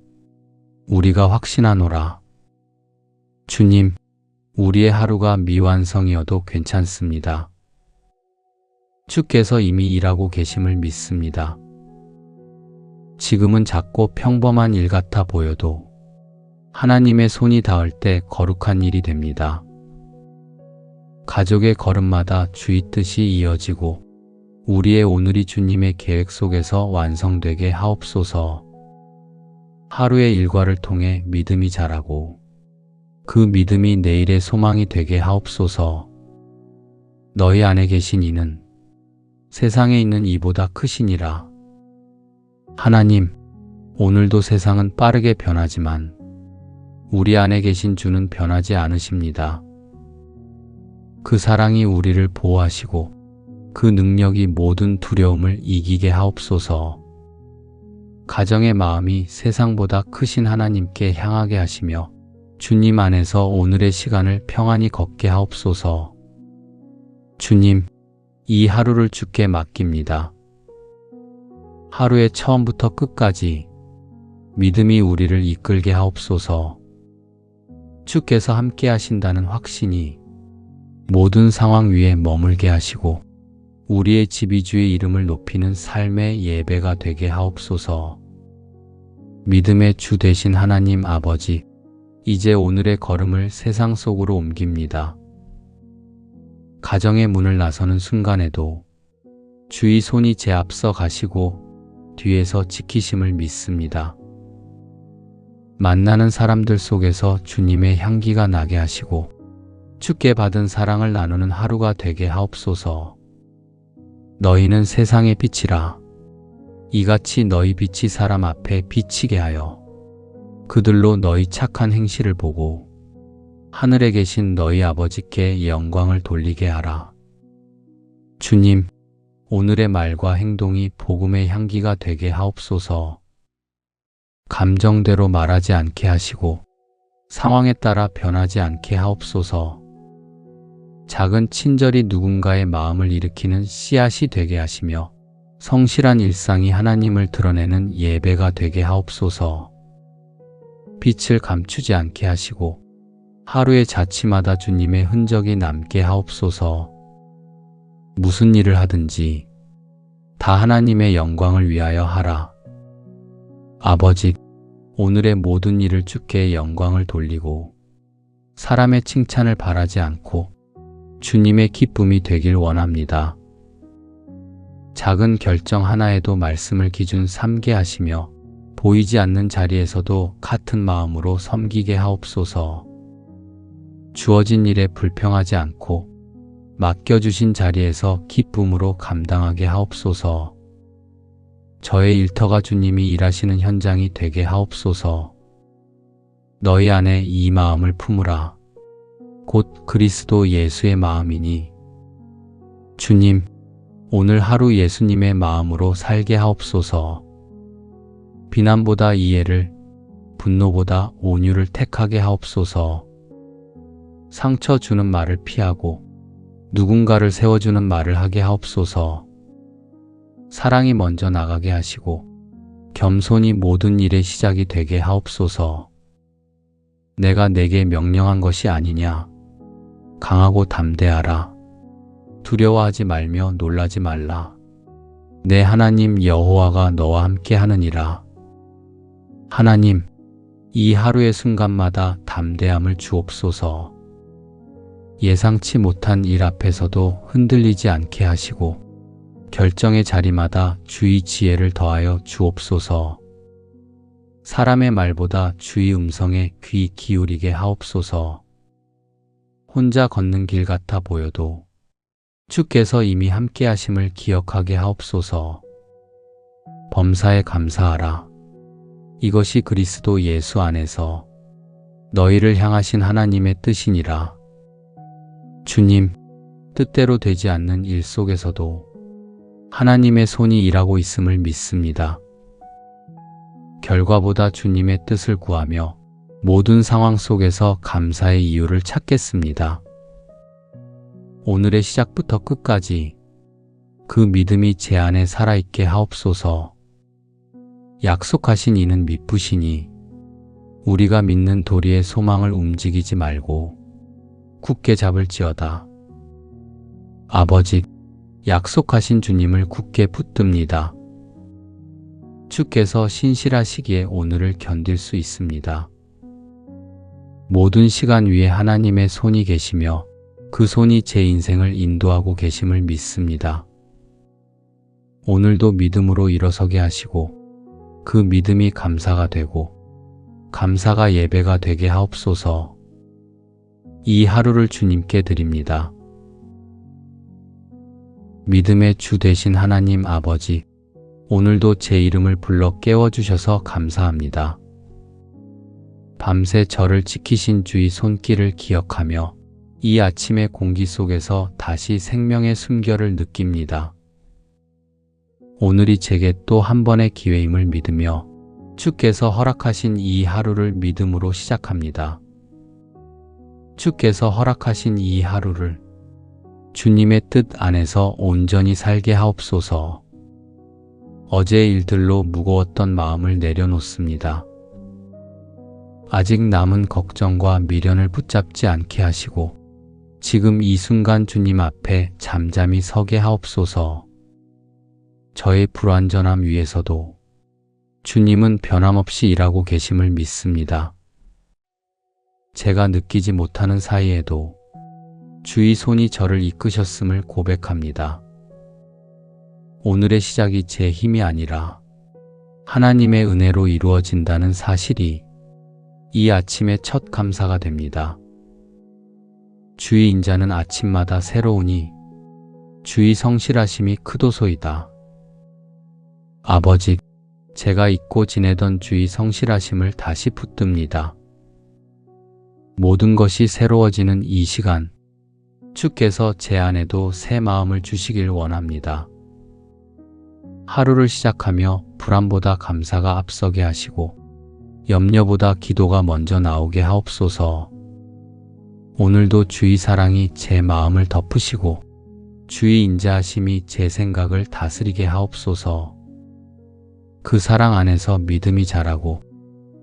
우리가 확신하노라. 주님, 우리의 하루가 미완성이어도 괜찮습니다. 주께서 이미 일하고 계심을 믿습니다. 지금은 작고 평범한 일 같아 보여도 하나님의 손이 닿을 때 거룩한 일이 됩니다. 가족의 걸음마다 주의 뜻이 이어지고 우리의 오늘이 주님의 계획 속에서 완성되게 하옵소서. 하루의 일과를 통해 믿음이 자라고 그 믿음이 내일의 소망이 되게 하옵소서. 너희 안에 계신 이는 세상에 있는 이보다 크시니라. 하나님, 오늘도 세상은 빠르게 변하지만 우리 안에 계신 주는 변하지 않으십니다. 그 사랑이 우리를 보호하시고 그 능력이 모든 두려움을 이기게 하옵소서. 가정의 마음이 세상보다 크신 하나님께 향하게 하시며 주님 안에서 오늘의 시간을 평안히 걷게 하옵소서. 주님, 이 하루를 주께 맡깁니다. 하루의 처음부터 끝까지 믿음이 우리를 이끌게 하옵소서. 주께서 함께 하신다는 확신이 모든 상황 위에 머물게 하시고 우리의 집이 주의 이름을 높이는 삶의 예배가 되게 하옵소서. 믿음의 주 되신 하나님 아버지, 이제 오늘의 걸음을 세상 속으로 옮깁니다. 가정의 문을 나서는 순간에도 주의 손이 제 앞서 가시고 뒤에서 지키심을 믿습니다. 만나는 사람들 속에서 주님의 향기가 나게 하시고 주께 받은 사랑을 나누는 하루가 되게 하옵소서. 너희는 세상의 빛이라. 이같이 너희 빛이 사람 앞에 비치게 하여 그들로 너희 착한 행실을 보고 하늘에 계신 너희 아버지께 영광을 돌리게 하라. 주님, 오늘의 말과 행동이 복음의 향기가 되게 하옵소서. 감정대로 말하지 않게 하시고 상황에 따라 변하지 않게 하옵소서. 작은 친절이 누군가의 마음을 일으키는 씨앗이 되게 하시며 성실한 일상이 하나님을 드러내는 예배가 되게 하옵소서. 빛을 감추지 않게 하시고 하루의 자취마다 주님의 흔적이 남게 하옵소서. 무슨 일을 하든지 다 하나님의 영광을 위하여 하라. 아버지, 오늘의 모든 일을 주께 영광을 돌리고 사람의 칭찬을 바라지 않고 주님의 기쁨이 되길 원합니다. 작은 결정 하나에도 말씀을 기준 삼게 하시며 보이지 않는 자리에서도 같은 마음으로 섬기게 하옵소서. 주어진 일에 불평하지 않고 맡겨주신 자리에서 기쁨으로 감당하게 하옵소서. 저의 일터가 주님이 일하시는 현장이 되게 하옵소서. 너희 안에 이 마음을 품으라. 곧 그리스도 예수의 마음이니. 주님, 오늘 하루 예수님의 마음으로 살게 하옵소서. 비난보다 이해를, 분노보다 온유를 택하게 하옵소서. 상처 주는 말을 피하고 누군가를 세워주는 말을 하게 하옵소서. 사랑이 먼저 나가게 하시고 겸손이 모든 일의 시작이 되게 하옵소서. 내가 내게 명령한 것이 아니냐. 강하고 담대하라. 두려워하지 말며 놀라지 말라. 내 하나님 여호와가 너와 함께 하느니라. 하나님, 이 하루의 순간마다 담대함을 주옵소서. 예상치 못한 일 앞에서도 흔들리지 않게 하시고 결정의 자리마다 주의 지혜를 더하여 주옵소서. 사람의 말보다 주의 음성에 귀 기울이게 하옵소서. 혼자 걷는 길 같아 보여도 주께서 이미 함께 하심을 기억하게 하옵소서. 범사에 감사하라. 이것이 그리스도 예수 안에서 너희를 향하신 하나님의 뜻이니라. 주님, 뜻대로 되지 않는 일 속에서도 하나님의 손이 일하고 있음을 믿습니다. 결과보다 주님의 뜻을 구하며 모든 상황 속에서 감사의 이유를 찾겠습니다. 오늘의 시작부터 끝까지 그 믿음이 제 안에 살아있게 하옵소서. 약속하신 이는 미쁘시니 우리가 믿는 도리의 소망을 움직이지 말고 굳게 잡을지어다. 아버지, 약속하신 주님을 굳게 붙듭니다. 주께서 신실하시기에 오늘을 견딜 수 있습니다. 모든 시간 위에 하나님의 손이 계시며 그 손이 제 인생을 인도하고 계심을 믿습니다. 오늘도 믿음으로 일어서게 하시고 그 믿음이 감사가 되고 감사가 예배가 되게 하옵소서. 이 하루를 주님께 드립니다. 믿음의 주 되신 하나님 아버지, 오늘도 제 이름을 불러 깨워주셔서 감사합니다. 밤새 저를 지키신 주의 손길을 기억하며 이 아침의 공기 속에서 다시 생명의 숨결을 느낍니다. 오늘이 제게 또 한 번의 기회임을 믿으며 주께서 허락하신 이 하루를 믿음으로 시작합니다. 주께서 허락하신 이 하루를 주님의 뜻 안에서 온전히 살게 하옵소서. 어제의 일들로 무거웠던 마음을 내려놓습니다. 아직 남은 걱정과 미련을 붙잡지 않게 하시고 지금 이 순간 주님 앞에 잠잠히 서게 하옵소서. 저의 불완전함 위에서도 주님은 변함없이 일하고 계심을 믿습니다. 제가 느끼지 못하는 사이에도 주의 손이 저를 이끄셨음을 고백합니다. 오늘의 시작이 제 힘이 아니라 하나님의 은혜로 이루어진다는 사실이 이 아침의 첫 감사가 됩니다. 주의 인자는 아침마다 새로우니 주의 성실하심이 크도소이다. 아버지, 제가 잊고 지내던 주의 성실하심을 다시 붙듭니다. 모든 것이 새로워지는 이 시간, 주께서 제 안에도 새 마음을 주시길 원합니다. 하루를 시작하며 불안보다 감사가 앞서게 하시고 염려보다 기도가 먼저 나오게 하옵소서. 오늘도 주의 사랑이 제 마음을 덮으시고 주의 인자하심이 제 생각을 다스리게 하옵소서. 그 사랑 안에서 믿음이 자라고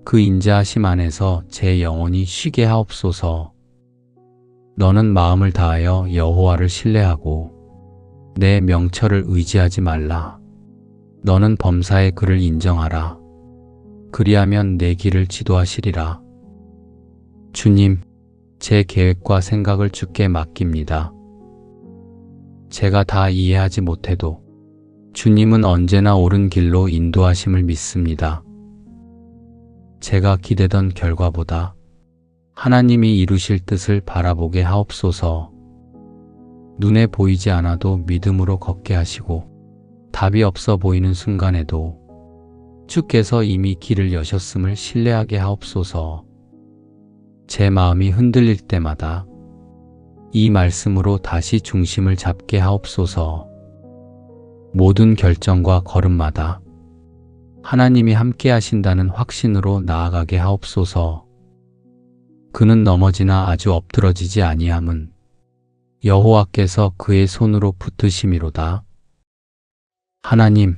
그 인자하심 안에서 제 영혼이 쉬게 하옵소서. 너는 마음을 다하여 여호와를 신뢰하고 내 명철을 의지하지 말라. 너는 범사의 그를 인정하라. 그리하면 내 길을 지도하시리라. 주님, 제 계획과 생각을 주께 맡깁니다. 제가 다 이해하지 못해도 주님은 언제나 옳은 길로 인도하심을 믿습니다. 제가 기대던 결과보다 하나님이 이루실 뜻을 바라보게 하옵소서. 눈에 보이지 않아도 믿음으로 걷게 하시고 답이 없어 보이는 순간에도 주께서 이미 길을 여셨음을 신뢰하게 하옵소서. 제 마음이 흔들릴 때마다 이 말씀으로 다시 중심을 잡게 하옵소서. 모든 결정과 걸음마다 하나님이 함께 하신다는 확신으로 나아가게 하옵소서. 그는 넘어지나 아주 엎드러지지 아니함은 여호와께서 그의 손으로 붙으심이로다. 하나님,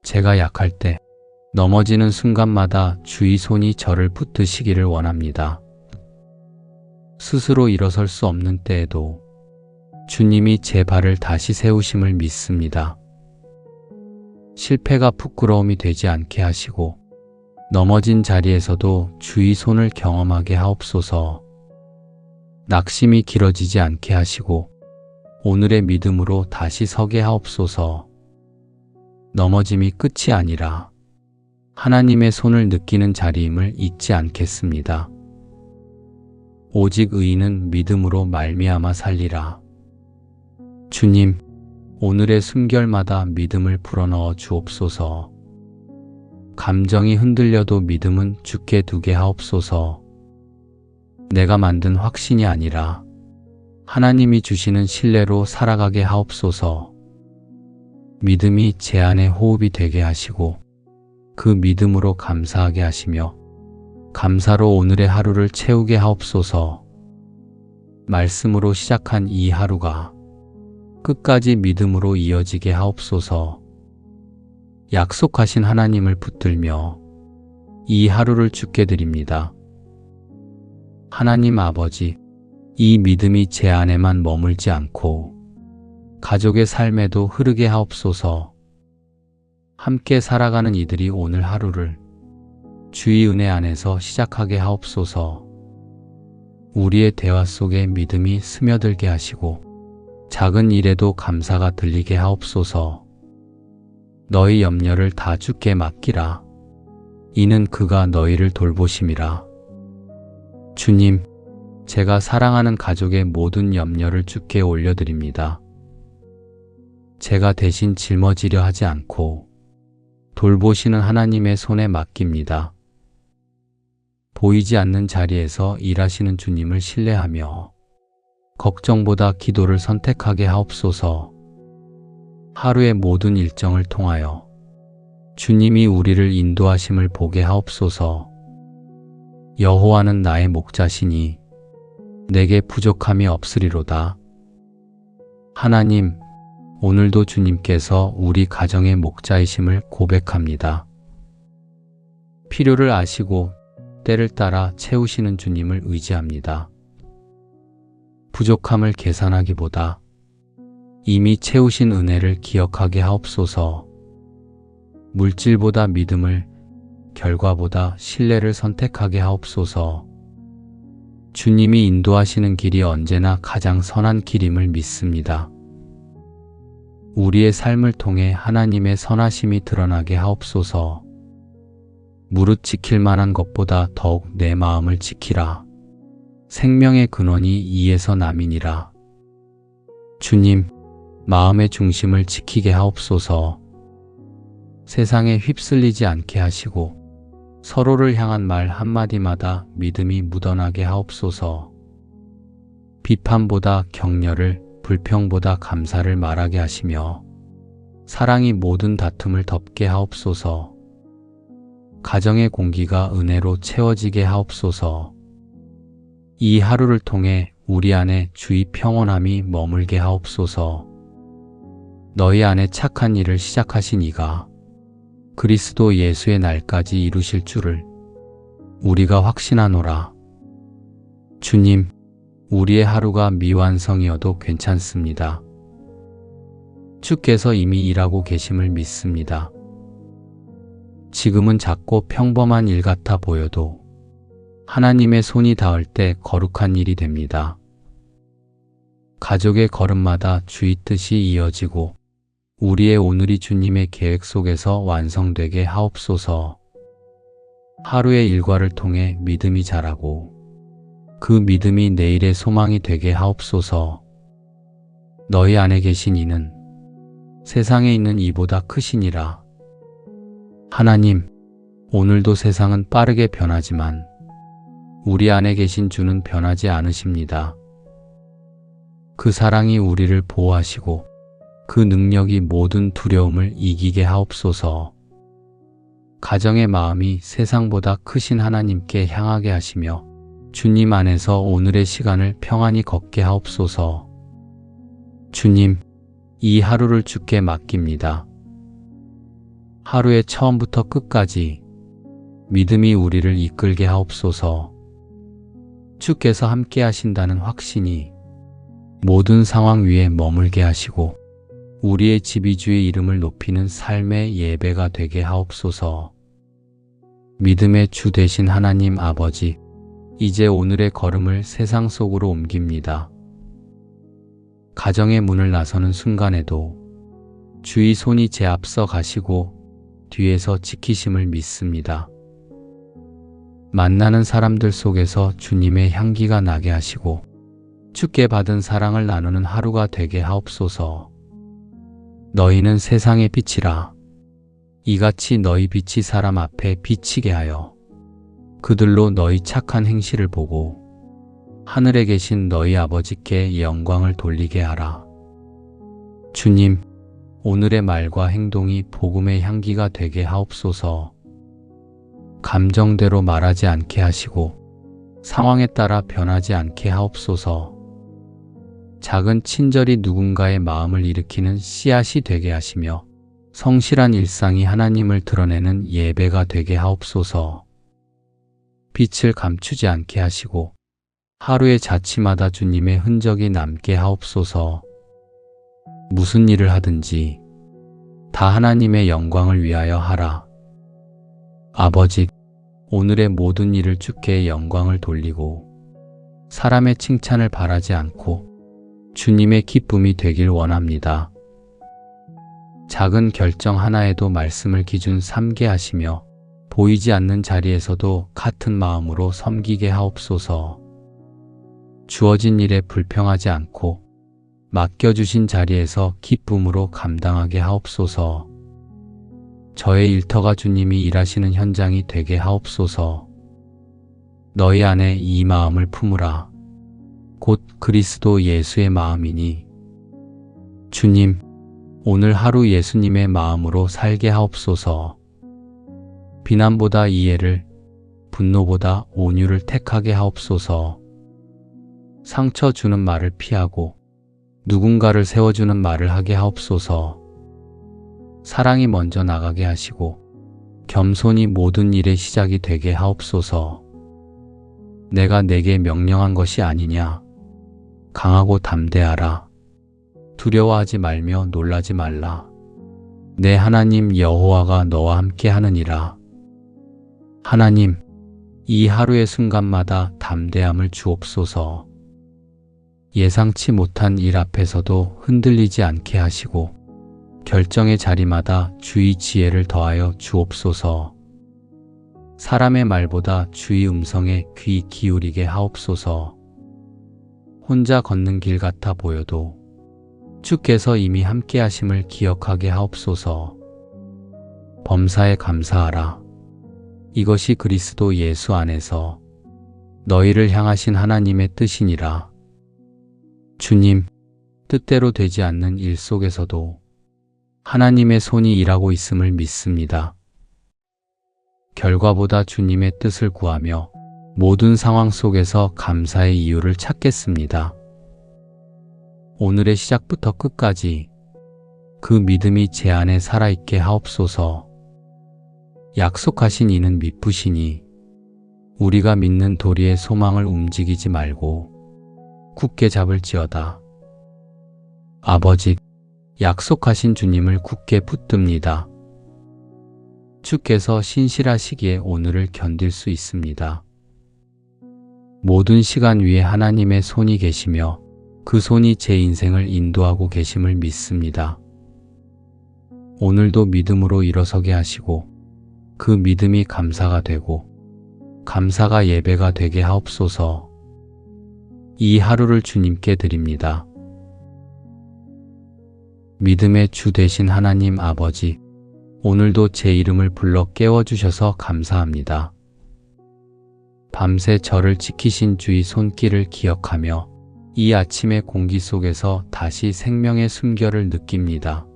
제가 약할 때 넘어지는 순간마다 주의 손이 저를 붙드시기를 원합니다. 스스로 일어설 수 없는 때에도 주님이 제 발을 다시 세우심을 믿습니다. 실패가 부끄러움이 되지 않게 하시고 넘어진 자리에서도 주의 손을 경험하게 하옵소서. 낙심이 길어지지 않게 하시고 오늘의 믿음으로 다시 서게 하옵소서. 넘어짐이 끝이 아니라 하나님의 손을 느끼는 자리임을 잊지 않겠습니다. 오직 의인은 믿음으로 말미암아 살리라. 주님, 오늘의 숨결마다 믿음을 불어넣어 주옵소서. 감정이 흔들려도 믿음은 주께 두게 하옵소서. 내가 만든 확신이 아니라 하나님이 주시는 신뢰로 살아가게 하옵소서. 믿음이 제 안의 호흡이 되게 하시고 그 믿음으로 감사하게 하시며 감사로 오늘의 하루를 채우게 하옵소서. 말씀으로 시작한 이 하루가 끝까지 믿음으로 이어지게 하옵소서. 약속하신 하나님을 붙들며 이 하루를 주께 드립니다. 하나님 아버지, 이 믿음이 제 안에만 머물지 않고 가족의 삶에도 흐르게 하옵소서. 함께 살아가는 이들이 오늘 하루를 주의 은혜 안에서 시작하게 하옵소서. 우리의 대화 속에 믿음이 스며들게 하시고 작은 일에도 감사가 들리게 하옵소서. 너희 염려를 다 주께 맡기라. 이는 그가 너희를 돌보심이라. 주님, 제가 사랑하는 가족의 모든 염려를 주께 올려드립니다. 제가 대신 짊어지려 하지 않고 돌보시는 하나님의 손에 맡깁니다. 보이지 않는 자리에서 일하시는 주님을 신뢰하며 걱정보다 기도를 선택하게 하옵소서. 하루의 모든 일정을 통하여 주님이 우리를 인도하심을 보게 하옵소서. 여호와는 나의 목자시니 내게 부족함이 없으리로다. 하나님, 오늘도 주님께서 우리 가정의 목자이심을 고백합니다. 필요를 아시고 때를 따라 채우시는 주님을 의지합니다. 부족함을 계산하기보다 이미 채우신 은혜를 기억하게 하옵소서. 물질보다 믿음을, 결과보다 신뢰를 선택하게 하옵소서. 주님이 인도하시는 길이 언제나 가장 선한 길임을 믿습니다. 우리의 삶을 통해 하나님의 선하심이 드러나게 하옵소서. 무릇 지킬 만한 것보다 더욱 내 마음을 지키라. 생명의 근원이 이에서 남이니라. 주님, 마음의 중심을 지키게 하옵소서. 세상에 휩쓸리지 않게 하시고 서로를 향한 말 한마디마다 믿음이 묻어나게 하옵소서. 비판보다 격려를, 불평보다 감사를 말하게 하시며 사랑이 모든 다툼을 덮게 하옵소서. 가정의 공기가 은혜로 채워지게 하옵소서. 이 하루를 통해 우리 안에 주의 평온함이 머물게 하옵소서. 너희 안에 착한 일을 시작하신 이가 그리스도 예수의 날까지 이루실 줄을 우리가 확신하노라. 주님, 우리의 하루가 미완성이어도 괜찮습니다. 주께서 이미 일하고 계심을 믿습니다. 지금은 작고 평범한 일 같아 보여도 하나님의 손이 닿을 때 거룩한 일이 됩니다. 가족의 걸음마다 주의 뜻이 이어지고 우리의 오늘이 주님의 계획 속에서 완성되게 하옵소서. 하루의 일과를 통해 믿음이 자라고 그 믿음이 내일의 소망이 되게 하옵소서. 너희 안에 계신 이는 세상에 있는 이보다 크시니라. 하나님, 오늘도 세상은 빠르게 변하지만 우리 안에 계신 주는 변하지 않으십니다. 그 사랑이 우리를 보호하시고 그 능력이 모든 두려움을 이기게 하옵소서. 가정의 마음이 세상보다 크신 하나님께 향하게 하시며 주님 안에서 오늘의 시간을 평안히 걷게 하옵소서. 주님, 이 하루를 주께 맡깁니다. 하루의 처음부터 끝까지 믿음이 우리를 이끌게 하옵소서. 주께서 함께 하신다는 확신이 모든 상황 위에 머물게 하시고 우리의 집이 주의 이름을 높이는 삶의 예배가 되게 하옵소서. 믿음의 주 되신 하나님 아버지, 이제 오늘의 걸음을 세상 속으로 옮깁니다. 가정의 문을 나서는 순간에도 주의 손이 제 앞서 가시고 뒤에서 지키심을 믿습니다. 만나는 사람들 속에서 주님의 향기가 나게 하시고 주께 받은 사랑을 나누는 하루가 되게 하옵소서. 너희는 세상의 빛이라. 이같이 너희 빛이 사람 앞에 비치게 하여 그들로 너희 착한 행실을 보고 하늘에 계신 너희 아버지께 영광을 돌리게 하라. 주님, 오늘의 말과 행동이 복음의 향기가 되게 하옵소서. 감정대로 말하지 않게 하시고 상황에 따라 변하지 않게 하옵소서. 작은 친절이 누군가의 마음을 일으키는 씨앗이 되게 하시며 성실한 일상이 하나님을 드러내는 예배가 되게 하옵소서. 빛을 감추지 않게 하시고 하루의 자취마다 주님의 흔적이 남게 하옵소서. 무슨 일을 하든지 다 하나님의 영광을 위하여 하라. 아버지, 오늘의 모든 일을 주께 영광을 돌리고 사람의 칭찬을 바라지 않고 주님의 기쁨이 되길 원합니다. 작은 결정 하나에도 말씀을 기준 삼게 하시며 보이지 않는 자리에서도 같은 마음으로 섬기게 하옵소서. 주어진 일에 불평하지 않고 맡겨주신 자리에서 기쁨으로 감당하게 하옵소서. 저의 일터가 주님이 일하시는 현장이 되게 하옵소서. 너희 안에 이 마음을 품으라. 곧 그리스도 예수의 마음이니. 주님, 오늘 하루 예수님의 마음으로 살게 하옵소서. 비난보다 이해를, 분노보다 온유를 택하게 하옵소서. 상처 주는 말을 피하고 누군가를 세워주는 말을 하게 하옵소서. 사랑이 먼저 나가게 하시고 겸손이 모든 일의 시작이 되게 하옵소서. 내가 내게 명령한 것이 아니냐. 강하고 담대하라. 두려워하지 말며 놀라지 말라. 내 하나님 여호와가 너와 함께 하느니라. 하나님, 이 하루의 순간마다 담대함을 주옵소서. 예상치 못한 일 앞에서도 흔들리지 않게 하시고 결정의 자리마다 주의 지혜를 더하여 주옵소서. 사람의 말보다 주의 음성에 귀 기울이게 하옵소서. 혼자 걷는 길 같아 보여도 주께서 이미 함께 하심을 기억하게 하옵소서. 범사에 감사하라. 이것이 그리스도 예수 안에서 너희를 향하신 하나님의 뜻이니라. 주님, 뜻대로 되지 않는 일 속에서도 하나님의 손이 일하고 있음을 믿습니다. 결과보다 주님의 뜻을 구하며 모든 상황 속에서 감사의 이유를 찾겠습니다. 오늘의 시작부터 끝까지 그 믿음이 제 안에 살아있게 하옵소서. 약속하신 이는 미쁘시니 우리가 믿는 도리의 소망을 움직이지 말고 굳게 잡을지어다. 아버지, 약속하신 주님을 굳게 붙듭니다. 주께서 신실하시기에 오늘을 견딜 수 있습니다. 모든 시간 위에 하나님의 손이 계시며 그 손이 제 인생을 인도하고 계심을 믿습니다. 오늘도 믿음으로 일어서게 하시고 그 믿음이 감사가 되고 감사가 예배가 되게 하옵소서. 이 하루를 주님께 드립니다. 믿음의 주 되신 하나님 아버지, 오늘도 제 이름을 불러 깨워주셔서 감사합니다. 밤새 저를 지키신 주의 손길을 기억하며 이 아침의 공기 속에서 다시 생명의 숨결을 느낍니다.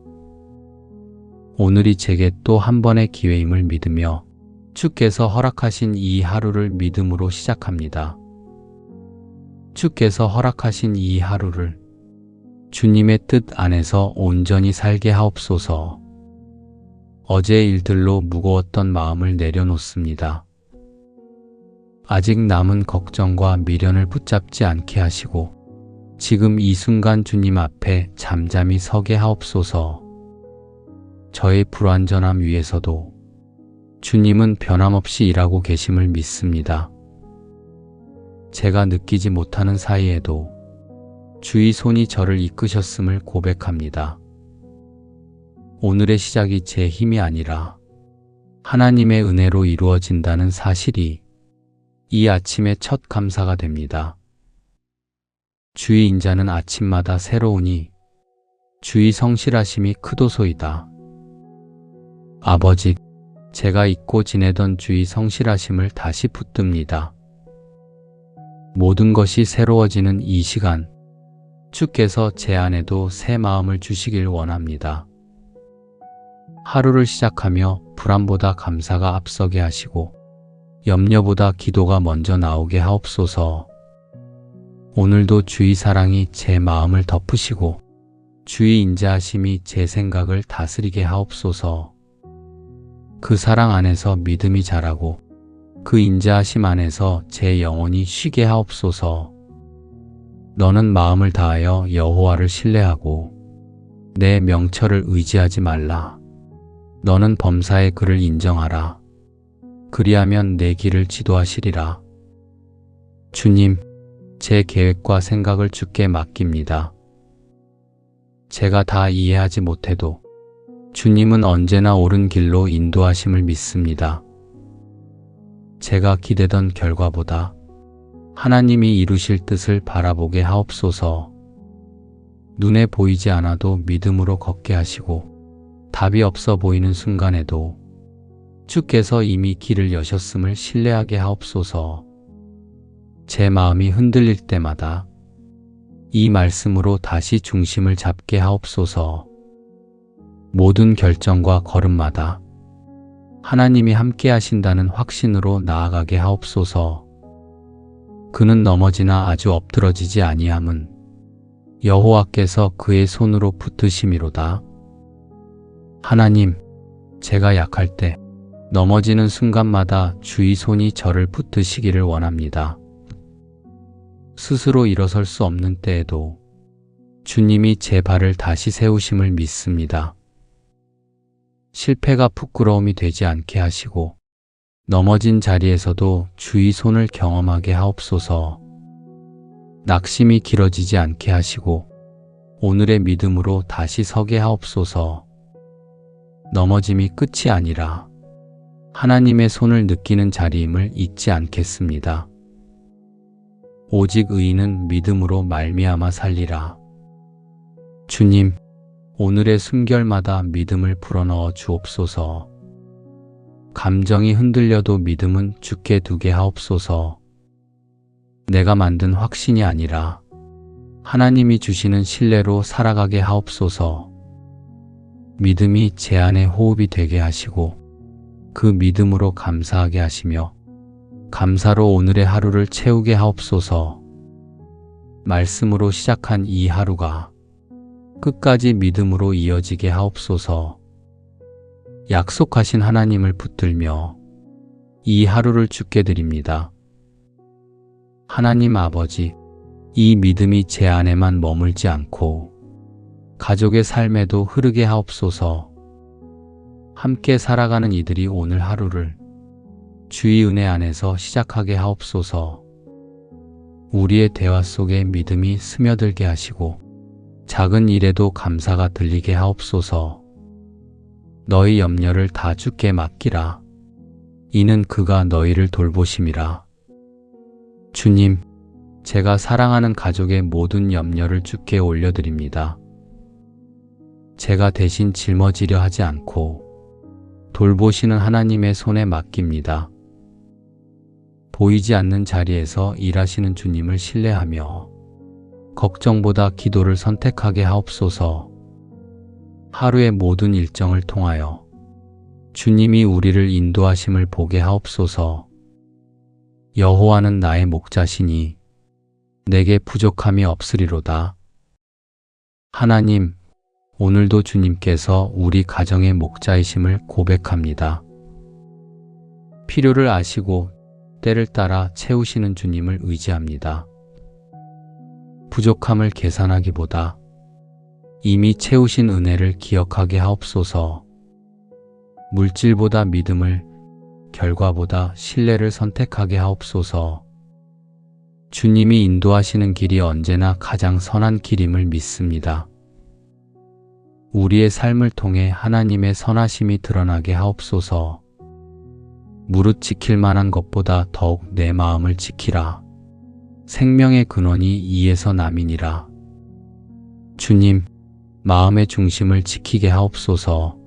오늘이 제게 또 한 번의 기회임을 믿으며 주께서 허락하신 이 하루를 믿음으로 시작합니다. 주께서 허락하신 이 하루를 주님의 뜻 안에서 온전히 살게 하옵소서. 어제의 일들로 무거웠던 마음을 내려놓습니다. 아직 남은 걱정과 미련을 붙잡지 않게 하시고 지금 이 순간 주님 앞에 잠잠히 서게 하옵소서. 저의 불완전함 위에서도 주님은 변함없이 일하고 계심을 믿습니다. 제가 느끼지 못하는 사이에도 주의 손이 저를 이끄셨음을 고백합니다. 오늘의 시작이 제 힘이 아니라 하나님의 은혜로 이루어진다는 사실이 이 아침의 첫 감사가 됩니다. 주의 인자는 아침마다 새로우니 주의 성실하심이 크도소이다. 아버지, 제가 잊고 지내던 주의 성실하심을 다시 붙듭니다. 모든 것이 새로워지는 이 시간, 주께서 제 안에도 새 마음을 주시길 원합니다. 하루를 시작하며 불안보다 감사가 앞서게 하시고 염려보다 기도가 먼저 나오게 하옵소서. 오늘도 주의 사랑이 제 마음을 덮으시고 주의 인자하심이 제 생각을 다스리게 하옵소서. 그 사랑 안에서 믿음이 자라고 그 인자하심 안에서 제 영혼이 쉬게 하옵소서. 너는 마음을 다하여 여호와를 신뢰하고 내 명철을 의지하지 말라. 너는 범사의 그를 인정하라. 그리하면 내 길을 지도하시리라. 주님, 제 계획과 생각을 주께 맡깁니다. 제가 다 이해하지 못해도 주님은 언제나 옳은 길로 인도하심을 믿습니다. 제가 기대던 결과보다 하나님이 이루실 뜻을 바라보게 하옵소서. 눈에 보이지 않아도 믿음으로 걷게 하시고 답이 없어 보이는 순간에도 주께서 이미 길을 여셨음을 신뢰하게 하옵소서. 제 마음이 흔들릴 때마다 이 말씀으로 다시 중심을 잡게 하옵소서. 모든 결정과 걸음마다 하나님이 함께 하신다는 확신으로 나아가게 하옵소서. 그는 넘어지나 아주 엎드러지지 아니함은 여호와께서 그의 손으로 붙드심이로다. 하나님, 제가 약할 때 넘어지는 순간마다 주의 손이 저를 붙드시기를 원합니다. 스스로 일어설 수 없는 때에도 주님이 제 발을 다시 세우심을 믿습니다. 실패가 부끄러움이 되지 않게 하시고 넘어진 자리에서도 주의 손을 경험하게 하옵소서. 낙심이 길어지지 않게 하시고 오늘의 믿음으로 다시 서게 하옵소서. 넘어짐이 끝이 아니라 하나님의 손을 느끼는 자리임을 잊지 않겠습니다. 오직 의인은 믿음으로 말미암아 살리라. 주님, 오늘의 숨결마다 믿음을 불어넣어 주옵소서. 감정이 흔들려도 믿음은 주께 두게 하옵소서. 내가 만든 확신이 아니라 하나님이 주시는 신뢰로 살아가게 하옵소서. 믿음이 제 안에 호흡이 되게 하시고 그 믿음으로 감사하게 하시며 감사로 오늘의 하루를 채우게 하옵소서. 말씀으로 시작한 이 하루가 끝까지 믿음으로 이어지게 하옵소서. 약속하신 하나님을 붙들며 이 하루를 주께 드립니다. 하나님 아버지, 이 믿음이 제 안에만 머물지 않고 가족의 삶에도 흐르게 하옵소서. 함께 살아가는 이들이 오늘 하루를 주의 은혜 안에서 시작하게 하옵소서. 우리의 대화 속에 믿음이 스며들게 하시고 작은 일에도 감사가 들리게 하옵소서. 너희 염려를 다 주께 맡기라. 이는 그가 너희를 돌보심이라. 주님, 제가 사랑하는 가족의 모든 염려를 주께 올려드립니다. 제가 대신 짊어지려 하지 않고 돌보시는 하나님의 손에 맡깁니다. 보이지 않는 자리에서 일하시는 주님을 신뢰하며 걱정보다 기도를 선택하게 하옵소서. 하루의 모든 일정을 통하여 주님이 우리를 인도하심을 보게 하옵소서. 여호와는 나의 목자시니 내게 부족함이 없으리로다. 하나님, 오늘도 주님께서 우리 가정의 목자이심을 고백합니다. 필요를 아시고 때를 따라 채우시는 주님을 의지합니다. 부족함을 계산하기보다 이미 채우신 은혜를 기억하게 하옵소서. 물질보다 믿음을, 결과보다 신뢰를 선택하게 하옵소서. 주님이 인도하시는 길이 언제나 가장 선한 길임을 믿습니다. 우리의 삶을 통해 하나님의 선하심이 드러나게 하옵소서. 무릇 지킬 만한 것보다 더욱 내 마음을 지키라. 생명의 근원이 이에서 남이니라. 주님, 마음의 중심을 지키게 하옵소서.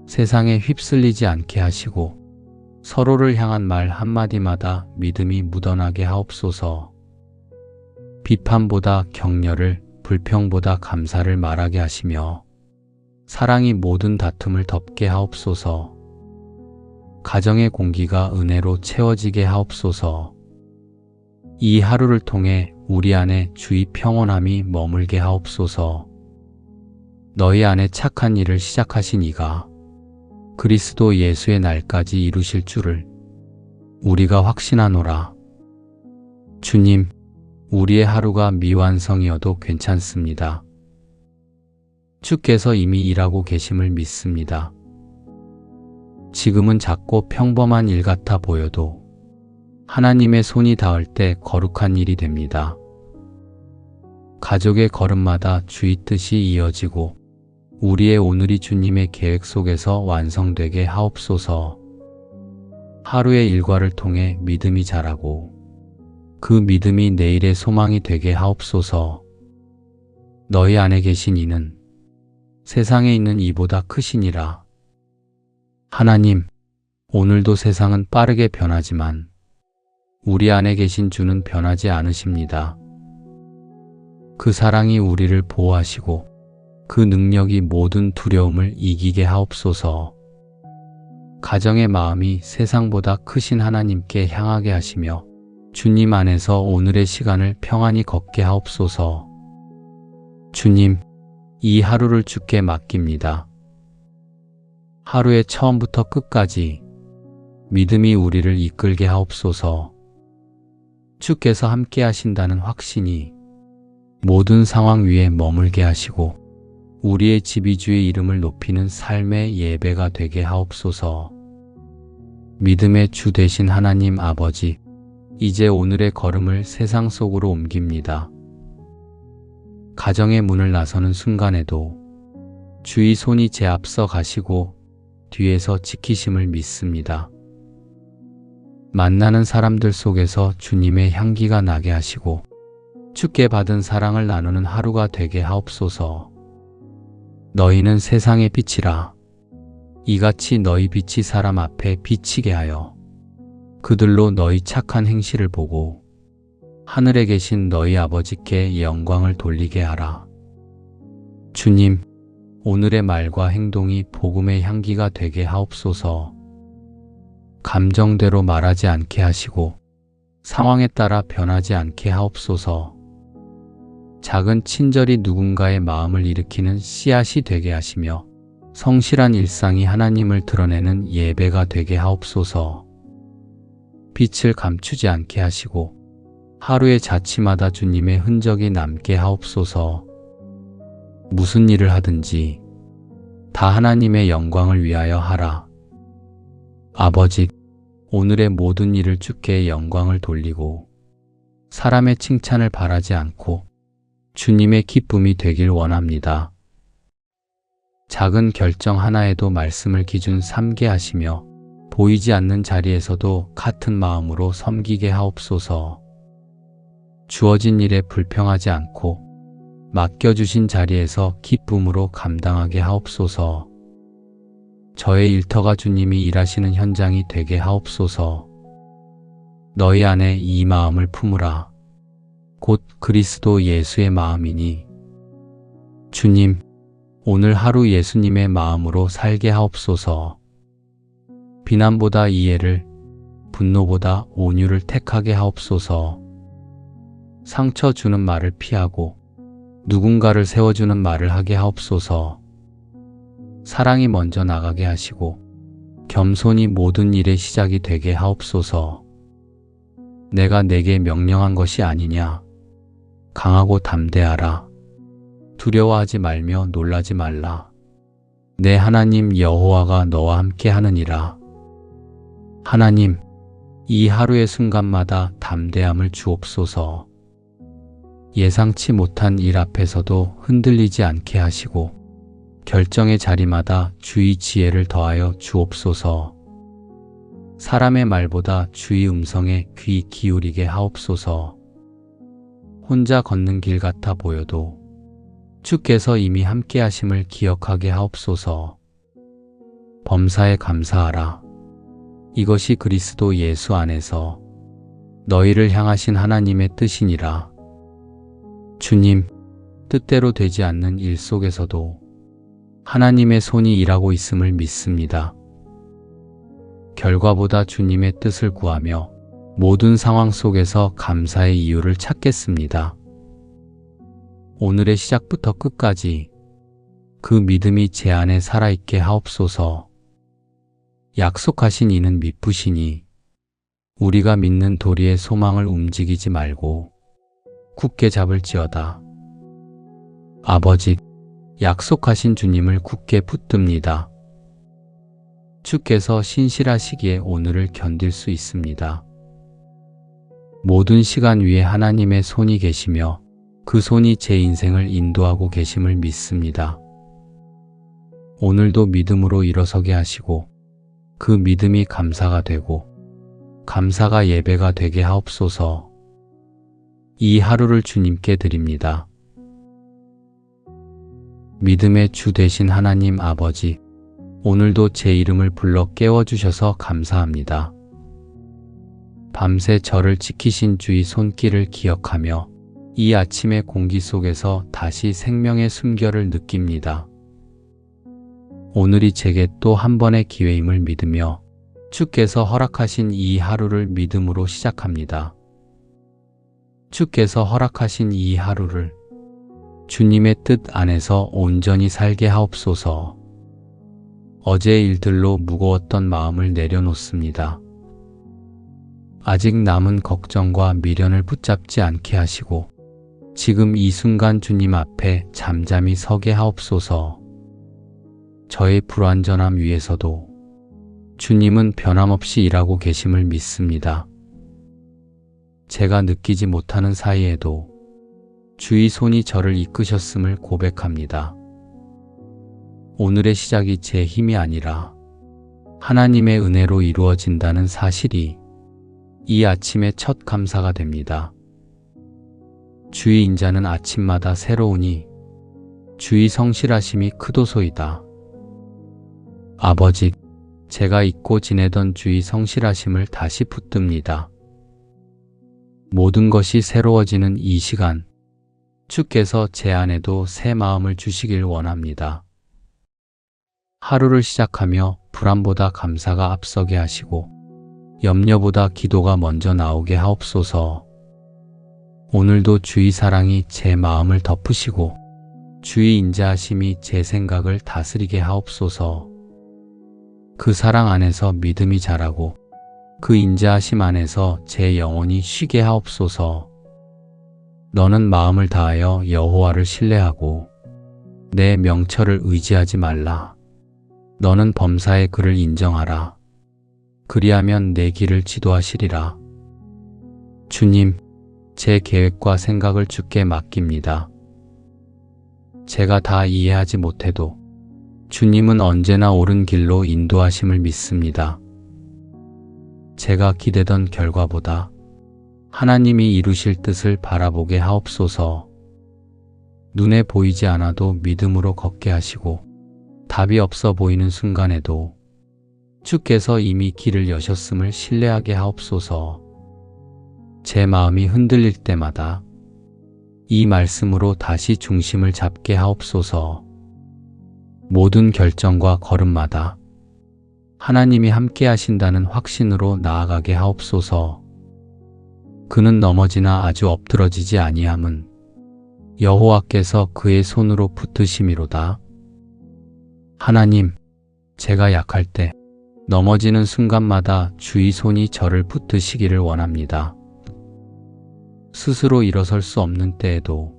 세상에 휩쓸리지 않게 하시고 서로를 향한 말 한마디마다 믿음이 묻어나게 하옵소서. 비판보다 격려를, 불평보다 감사를 말하게 하시며 사랑이 모든 다툼을 덮게 하옵소서. 가정의 공기가 은혜로 채워지게 하옵소서. 이 하루를 통해 우리 안에 주의 평온함이 머물게 하옵소서. 너희 안에 착한 일을 시작하신 이가 그리스도 예수의 날까지 이루실 줄을 우리가 확신하노라. 주님, 우리의 하루가 미완성이어도 괜찮습니다. 주께서 이미 일하고 계심을 믿습니다. 지금은 작고 평범한 일 같아 보여도 하나님의 손이 닿을 때 거룩한 일이 됩니다. 가족의 걸음마다 주의 뜻이 이어지고 우리의 오늘이 주님의 계획 속에서 완성되게 하옵소서. 하루의 일과를 통해 믿음이 자라고 그 믿음이 내일의 소망이 되게 하옵소서. 너희 안에 계신 이는 세상에 있는 이보다 크시니라. 하나님, 오늘도 세상은 빠르게 변하지만 우리 안에 계신 주는 변하지 않으십니다. 그 사랑이 우리를 보호하시고 그 능력이 모든 두려움을 이기게 하옵소서. 가정의 마음이 세상보다 크신 하나님께 향하게 하시며 주님 안에서 오늘의 시간을 평안히 걷게 하옵소서. 주님, 이 하루를 주께 맡깁니다. 하루의 처음부터 끝까지 믿음이 우리를 이끌게 하옵소서. 주께서 함께 하신다는 확신이 모든 상황 위에 머물게 하시고 우리의 지비주의 이름을 높이는 삶의 예배가 되게 하옵소서. 믿음의 주 되신 하나님 아버지, 이제 오늘의 걸음을 세상 속으로 옮깁니다. 가정의 문을 나서는 순간에도 주의 손이 제 앞서 가시고 뒤에서 지키심을 믿습니다. 만나는 사람들 속에서 주님의 향기가 나게 하시고 주께 받은 사랑을 나누는 하루가 되게 하옵소서. 너희는 세상의 빛이라. 이같이 너희 빛이 사람 앞에 비치게 하여 그들로 너희 착한 행실을 보고 하늘에 계신 너희 아버지께 영광을 돌리게 하라. 주님, 오늘의 말과 행동이 복음의 향기가 되게 하옵소서. 감정대로 말하지 않게 하시고 상황에 따라 변하지 않게 하옵소서. 작은 친절이 누군가의 마음을 일으키는 씨앗이 되게 하시며 성실한 일상이 하나님을 드러내는 예배가 되게 하옵소서. 빛을 감추지 않게 하시고 하루의 자취마다 주님의 흔적이 남게 하옵소서. 무슨 일을 하든지 다 하나님의 영광을 위하여 하라. 아버지, 오늘의 모든 일을 주께 영광을 돌리고 사람의 칭찬을 바라지 않고 주님의 기쁨이 되길 원합니다. 작은 결정 하나에도 말씀을 기준 삼게 하시며 보이지 않는 자리에서도 같은 마음으로 섬기게 하옵소서. 주어진 일에 불평하지 않고 맡겨주신 자리에서 기쁨으로 감당하게 하옵소서. 저의 일터가 주님이 일하시는 현장이 되게 하옵소서. 너희 안에 이 마음을 품으라. 곧 그리스도 예수의 마음이니. 주님, 오늘 하루 예수님의 마음으로 살게 하옵소서. 비난보다 이해를, 분노보다 온유를 택하게 하옵소서. 상처 주는 말을 피하고 누군가를 세워주는 말을 하게 하옵소서. 사랑이 먼저 나가게 하시고 겸손이 모든 일의 시작이 되게 하옵소서. 내가 내게 명령한 것이 아니냐. 강하고 담대하라. 두려워하지 말며 놀라지 말라. 내 하나님 여호와가 너와 함께 하느니라. 하나님, 이 하루의 순간마다 담대함을 주옵소서. 예상치 못한 일 앞에서도 흔들리지 않게 하시고 결정의 자리마다 주의 지혜를 더하여 주옵소서. 사람의 말보다 주의 음성에 귀 기울이게 하옵소서. 혼자 걷는 길 같아 보여도 주께서 이미 함께 하심을 기억하게 하옵소서. 범사에 감사하라. 이것이 그리스도 예수 안에서 너희를 향하신 하나님의 뜻이니라. 주님, 뜻대로 되지 않는 일 속에서도 하나님의 손이 일하고 있음을 믿습니다. 결과보다 주님의 뜻을 구하며 모든 상황 속에서 감사의 이유를 찾겠습니다. 오늘의 시작부터 끝까지 그 믿음이 제 안에 살아있게 하옵소서. 약속하신 이는 미쁘시니 우리가 믿는 도리의 소망을 움직이지 말고 굳게 잡을지어다. 아버지, 약속하신 주님을 굳게 붙듭니다. 주께서 신실하시기에 오늘을 견딜 수 있습니다. 모든 시간 위에 하나님의 손이 계시며 그 손이 제 인생을 인도하고 계심을 믿습니다. 오늘도 믿음으로 일어서게 하시고 그 믿음이 감사가 되고 감사가 예배가 되게 하옵소서. 이 하루를 주님께 드립니다. 믿음의 주 되신 하나님 아버지, 오늘도 제 이름을 불러 깨워주셔서 감사합니다. 밤새 저를 지키신 주의 손길을 기억하며 이 아침의 공기 속에서 다시 생명의 숨결을 느낍니다. 오늘이 제게 또 한 번의 기회임을 믿으며 주께서 허락하신 이 하루를 믿음으로 시작합니다. 주께서 허락하신 이 하루를 주님의 뜻 안에서 온전히 살게 하옵소서. 어제의 일들로 무거웠던 마음을 내려놓습니다. 아직 남은 걱정과 미련을 붙잡지 않게 하시고 지금 이 순간 주님 앞에 잠잠히 서게 하옵소서. 저의 불완전함 위에서도 주님은 변함없이 일하고 계심을 믿습니다. 제가 느끼지 못하는 사이에도 주의 손이 저를 이끄셨음을 고백합니다. 오늘의 시작이 제 힘이 아니라 하나님의 은혜로 이루어진다는 사실이 이 아침의 첫 감사가 됩니다. 주의 인자는 아침마다 새로우니 주의 성실하심이 크도소이다. 아버지, 제가 잊고 지내던 주의 성실하심을 다시 붙듭니다. 모든 것이 새로워지는 이 시간, 주께서 제 안에도 새 마음을 주시길 원합니다. 하루를 시작하며 불안보다 감사가 앞서게 하시고 염려보다 기도가 먼저 나오게 하옵소서. 오늘도 주의 사랑이 제 마음을 덮으시고 주의 인자하심이 제 생각을 다스리게 하옵소서. 그 사랑 안에서 믿음이 자라고 그 인자하심 안에서 제 영혼이 쉬게 하옵소서. 너는 마음을 다하여 여호와를 신뢰하고 내 명철을 의지하지 말라. 너는 범사의 그를 인정하라. 그리하면 내 길을 지도하시리라. 주님, 제 계획과 생각을 주께 맡깁니다. 제가 다 이해하지 못해도 주님은 언제나 옳은 길로 인도하심을 믿습니다. 제가 기대던 결과보다 하나님이 이루실 뜻을 바라보게 하옵소서. 눈에 보이지 않아도 믿음으로 걷게 하시고 답이 없어 보이는 순간에도 주께서 이미 길을 여셨음을 신뢰하게 하옵소서. 제 마음이 흔들릴 때마다 이 말씀으로 다시 중심을 잡게 하옵소서. 모든 결정과 걸음마다 하나님이 함께 하신다는 확신으로 나아가게 하옵소서. 그는 넘어지나 아주 엎드러지지 아니함은 여호와께서 그의 손으로 붙드심이로다. 하나님, 제가 약할 때 넘어지는 순간마다 주의 손이 저를 붙드시기를 원합니다. 스스로 일어설 수 없는 때에도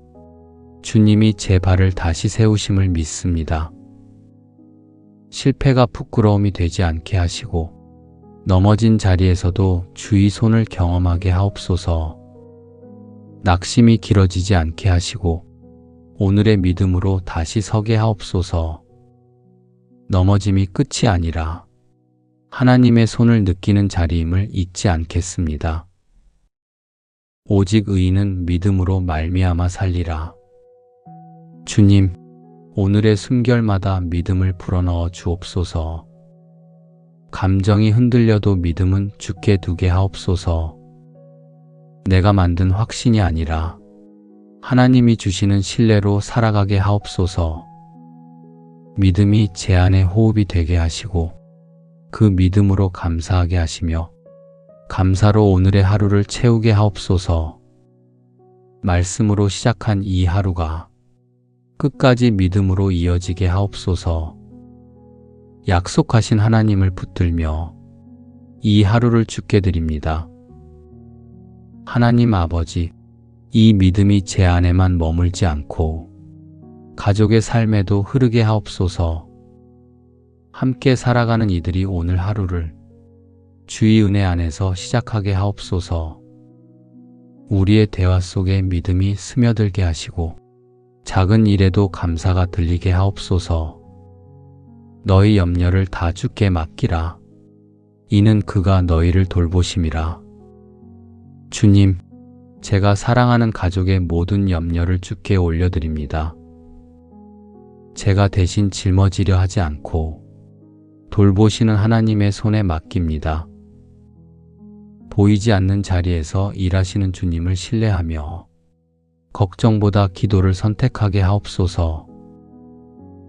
주님이 제 발을 다시 세우심을 믿습니다. 실패가 부끄러움이 되지 않게 하시고 넘어진 자리에서도 주의 손을 경험하게 하옵소서. 낙심이 길어지지 않게 하시고 오늘의 믿음으로 다시 서게 하옵소서. 넘어짐이 끝이 아니라 하나님의 손을 느끼는 자리임을 잊지 않겠습니다. 오직 의인은 믿음으로 말미암아 살리라. 주님, 오늘의 숨결마다 믿음을 불어넣어 주옵소서. 감정이 흔들려도 믿음은 주께 두게 하옵소서. 내가 만든 확신이 아니라 하나님이 주시는 신뢰로 살아가게 하옵소서. 믿음이 제 안의 호흡이 되게 하시고 그 믿음으로 감사하게 하시며 감사로 오늘의 하루를 채우게 하옵소서. 말씀으로 시작한 이 하루가 끝까지 믿음으로 이어지게 하옵소서. 약속하신 하나님을 붙들며 이 하루를 주께 드립니다. 하나님 아버지, 이 믿음이 제 안에만 머물지 않고 가족의 삶에도 흐르게 하옵소서. 함께 살아가는 이들이 오늘 하루를 주의 은혜 안에서 시작하게 하옵소서. 우리의 대화 속에 믿음이 스며들게 하시고 작은 일에도 감사가 들리게 하옵소서. 너희 염려를 다 주께 맡기라. 이는 그가 너희를 돌보심이라. 주님, 제가 사랑하는 가족의 모든 염려를 주께 올려드립니다. 제가 대신 짊어지려 하지 않고 돌보시는 하나님의 손에 맡깁니다. 보이지 않는 자리에서 일하시는 주님을 신뢰하며 걱정보다 기도를 선택하게 하옵소서.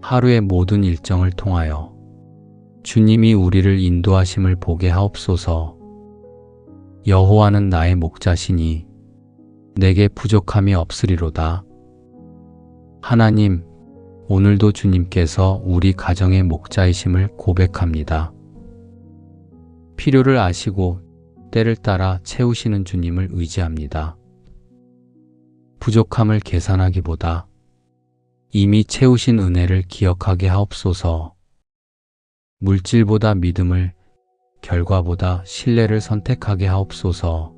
하루의 모든 일정을 통하여 주님이 우리를 인도하심을 보게 하옵소서. 여호와는 나의 목자시니 내게 부족함이 없으리로다. 하나님, 오늘도 주님께서 우리 가정의 목자이심을 고백합니다. 필요를 아시고 때를 따라 채우시는 주님을 의지합니다. 부족함을 계산하기보다 이미 채우신 은혜를 기억하게 하옵소서. 물질보다 믿음을, 결과보다 신뢰를 선택하게 하옵소서.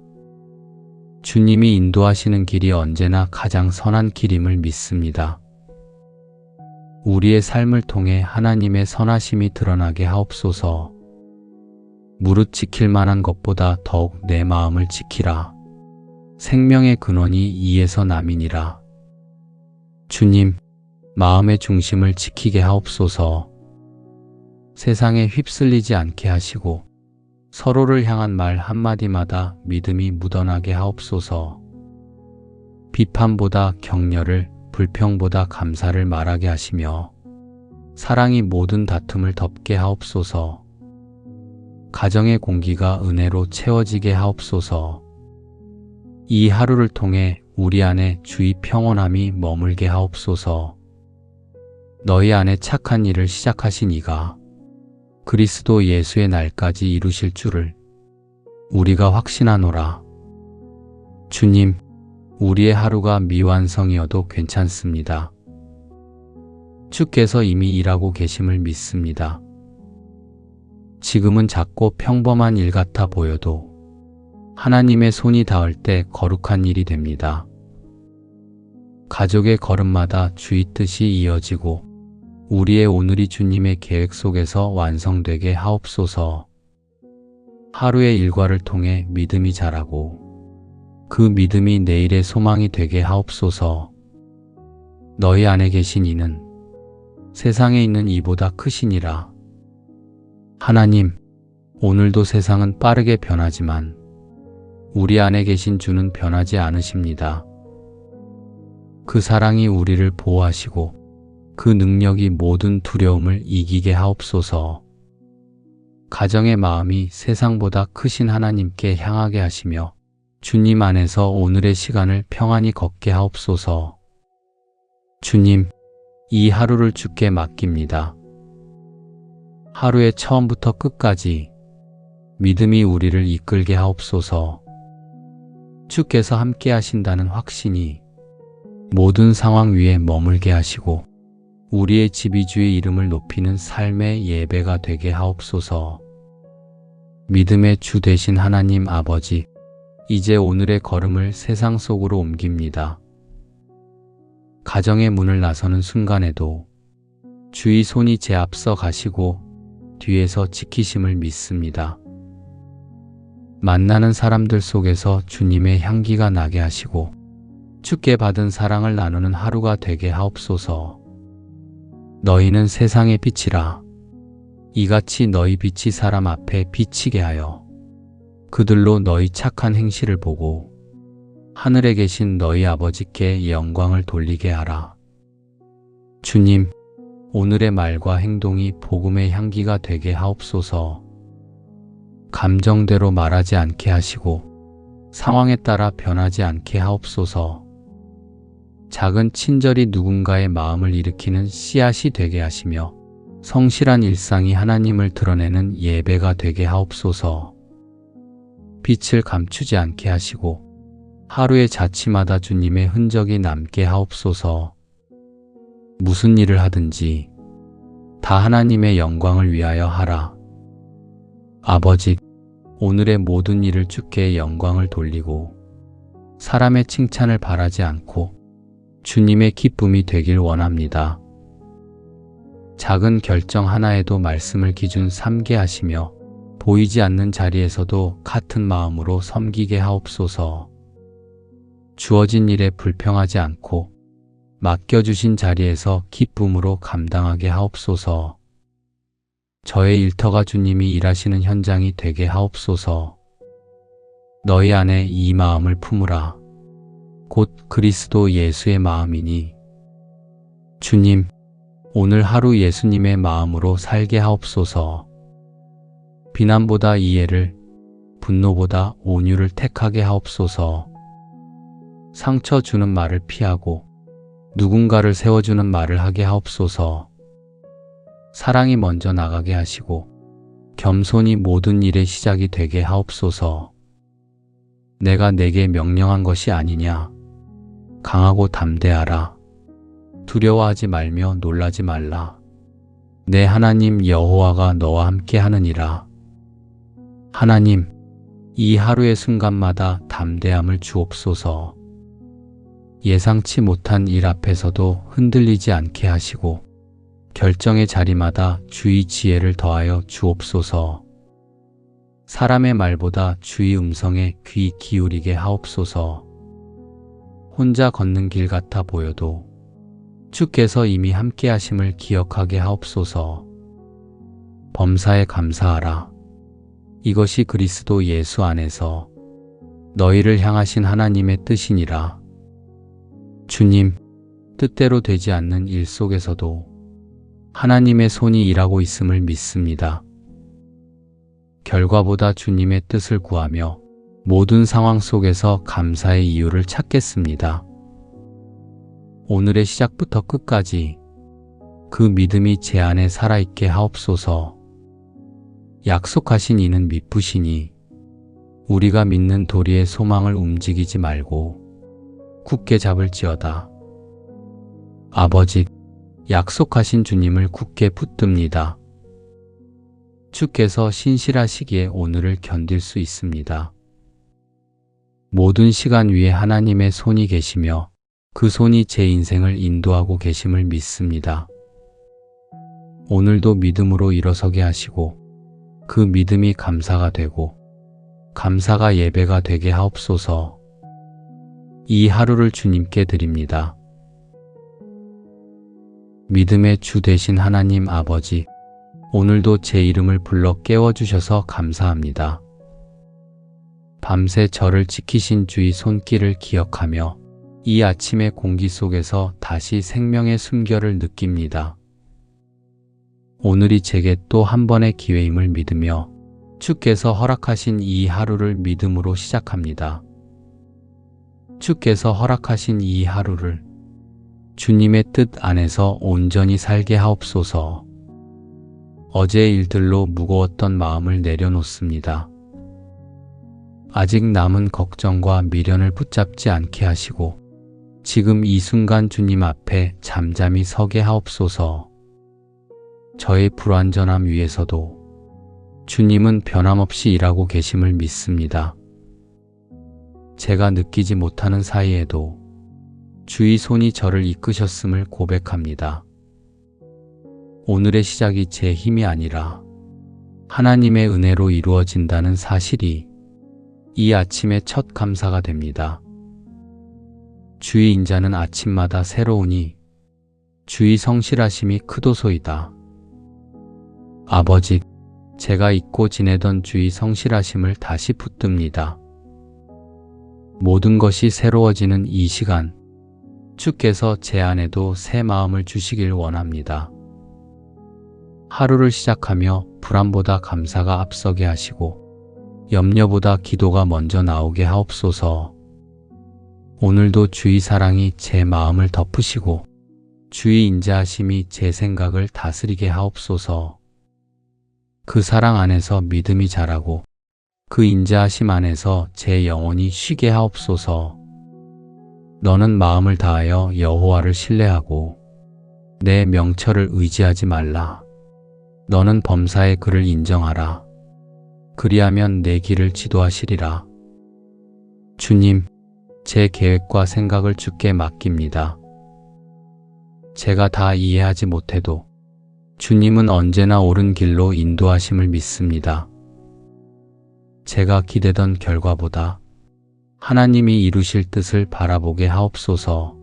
주님이 인도하시는 길이 언제나 가장 선한 길임을 믿습니다. 우리의 삶을 통해 하나님의 선하심이 드러나게 하옵소서. 무릇 지킬 만한 것보다 더욱 내 마음을 지키라. 생명의 근원이 이에서 남이니라. 주님, 마음의 중심을 지키게 하옵소서. 세상에 휩쓸리지 않게 하시고 서로를 향한 말 한마디마다 믿음이 묻어나게 하옵소서. 비판보다 격려를, 불평보다 감사를 말하게 하시며 사랑이 모든 다툼을 덮게 하옵소서. 가정의 공기가 은혜로 채워지게 하옵소서. 이 하루를 통해 우리 안에 주의 평온함이 머물게 하옵소서. 너희 안에 착한 일을 시작하신 이가 그리스도 예수의 날까지 이루실 줄을 우리가 확신하노라. 주님, 우리의 하루가 미완성이어도 괜찮습니다. 주께서 이미 일하고 계심을 믿습니다. 지금은 작고 평범한 일 같아 보여도 하나님의 손이 닿을 때 거룩한 일이 됩니다. 가족의 걸음마다 주의 뜻이 이어지고 우리의 오늘이 주님의 계획 속에서 완성되게 하옵소서. 하루의 일과를 통해 믿음이 자라고 그 믿음이 내일의 소망이 되게 하옵소서. 너희 안에 계신 이는 세상에 있는 이보다 크시니라. 하나님, 오늘도 세상은 빠르게 변하지만 우리 안에 계신 주는 변하지 않으십니다. 그 사랑이 우리를 보호하시고 그 능력이 모든 두려움을 이기게 하옵소서. 가정의 마음이 세상보다 크신 하나님께 향하게 하시며 주님 안에서 오늘의 시간을 평안히 걷게 하옵소서. 주님, 이 하루를 주께 맡깁니다. 하루의 처음부터 끝까지 믿음이 우리를 이끌게 하옵소서. 주께서 함께 하신다는 확신이 모든 상황 위에 머물게 하시고 우리의 집이 주의 이름을 높이는 삶의 예배가 되게 하옵소서. 믿음의 주 되신 하나님 아버지, 이제 오늘의 걸음을 세상 속으로 옮깁니다. 가정의 문을 나서는 순간에도 주의 손이 제 앞서 가시고 뒤에서 지키심을 믿습니다. 만나는 사람들 속에서 주님의 향기가 나게 하시고 주께 받은 사랑을 나누는 하루가 되게 하옵소서. 너희는 세상의 빛이라. 이같이 너희 빛이 사람 앞에 비치게 하여 그들로 너희 착한 행실을 보고 하늘에 계신 너희 아버지께 영광을 돌리게 하라. 주님, 오늘의 말과 행동이 복음의 향기가 되게 하옵소서. 감정대로 말하지 않게 하시고 상황에 따라 변하지 않게 하옵소서. 작은 친절이 누군가의 마음을 일으키는 씨앗이 되게 하시며 성실한 일상이 하나님을 드러내는 예배가 되게 하옵소서. 빛을 감추지 않게 하시고 하루의 자취마다 주님의 흔적이 남게 하옵소서. 무슨 일을 하든지 다 하나님의 영광을 위하여 하라. 아버지, 오늘의 모든 일을 주께 영광을 돌리고 사람의 칭찬을 바라지 않고 주님의 기쁨이 되길 원합니다. 작은 결정 하나에도 말씀을 기준 삼게 하시며 보이지 않는 자리에서도 같은 마음으로 섬기게 하옵소서. 주어진 일에 불평하지 않고 맡겨주신 자리에서 기쁨으로 감당하게 하옵소서. 저의 일터가 주님이 일하시는 현장이 되게 하옵소서. 너희 안에 이 마음을 품으라. 곧 그리스도 예수의 마음이니. 주님, 오늘 하루 예수님의 마음으로 살게 하옵소서. 비난보다 이해를, 분노보다 온유를 택하게 하옵소서. 상처 주는 말을 피하고 누군가를 세워주는 말을 하게 하옵소서. 사랑이 먼저 나가게 하시고 겸손이 모든 일의 시작이 되게 하옵소서. 내가 내게 명령한 것이 아니냐. 강하고 담대하라. 두려워하지 말며 놀라지 말라. 내 하나님 여호와가 너와 함께 하느니라. 하나님, 이 하루의 순간마다 담대함을 주옵소서. 예상치 못한 일 앞에서도 흔들리지 않게 하시고 결정의 자리마다 주의 지혜를 더하여 주옵소서. 사람의 말보다 주의 음성에 귀 기울이게 하옵소서. 혼자 걷는 길 같아 보여도 주께서 이미 함께 하심을 기억하게 하옵소서. 범사에 감사하라. 이것이 그리스도 예수 안에서 너희를 향하신 하나님의 뜻이니라. 주님, 뜻대로 되지 않는 일 속에서도 하나님의 손이 일하고 있음을 믿습니다. 결과보다 주님의 뜻을 구하며 모든 상황 속에서 감사의 이유를 찾겠습니다. 오늘의 시작부터 끝까지 그 믿음이 제 안에 살아있게 하옵소서. 약속하신 이는 미쁘시니 우리가 믿는 도리의 소망을 움직이지 말고 굳게 잡을지어다. 아버지, 약속하신 주님을 굳게 붙듭니다. 주께서 신실하시기에 오늘을 견딜 수 있습니다. 모든 시간 위에 하나님의 손이 계시며 그 손이 제 인생을 인도하고 계심을 믿습니다. 오늘도 믿음으로 일어서게 하시고 그 믿음이 감사가 되고 감사가 예배가 되게 하옵소서. 이 하루를 주님께 드립니다. 믿음의 주 되신 하나님 아버지, 오늘도 제 이름을 불러 깨워주셔서 감사합니다. 밤새 저를 지키신 주의 손길을 기억하며 이 아침의 공기 속에서 다시 생명의 숨결을 느낍니다. 오늘이 제게 또 한 번의 기회임을 믿으며 주께서 허락하신 이 하루를 믿음으로 시작합니다. 주께서 허락하신 이 하루를 주님의 뜻 안에서 온전히 살게 하옵소서. 어제의 일들로 무거웠던 마음을 내려놓습니다. 아직 남은 걱정과 미련을 붙잡지 않게 하시고 지금 이 순간 주님 앞에 잠잠히 서게 하옵소서. 저의 불완전함 위에서도 주님은 변함없이 일하고 계심을 믿습니다. 제가 느끼지 못하는 사이에도 주의 손이 저를 이끄셨음을 고백합니다. 오늘의 시작이 제 힘이 아니라 하나님의 은혜로 이루어진다는 사실이 이 아침의 첫 감사가 됩니다. 주의 인자는 아침마다 새로우니 주의 성실하심이 크도소이다. 아버지, 제가 잊고 지내던 주의 성실하심을 다시 붙듭니다. 모든 것이 새로워지는 이 시간, 주께서 제 안에도 새 마음을 주시길 원합니다. 하루를 시작하며 불안보다 감사가 앞서게 하시고 염려보다 기도가 먼저 나오게 하옵소서. 오늘도 주의 사랑이 제 마음을 덮으시고 주의 인자하심이 제 생각을 다스리게 하옵소서. 그 사랑 안에서 믿음이 자라고 그 인자하심 안에서 제 영혼이 쉬게 하옵소서. 너는 마음을 다하여 여호와를 신뢰하고 내 명철을 의지하지 말라. 너는 범사의 그를 인정하라. 그리하면 내 길을 지도하시리라. 주님, 제 계획과 생각을 주께 맡깁니다. 제가 다 이해하지 못해도 주님은 언제나 옳은 길로 인도하심을 믿습니다. 제가 기대던 결과보다 하나님이 이루실 뜻을 바라보게 하옵소서.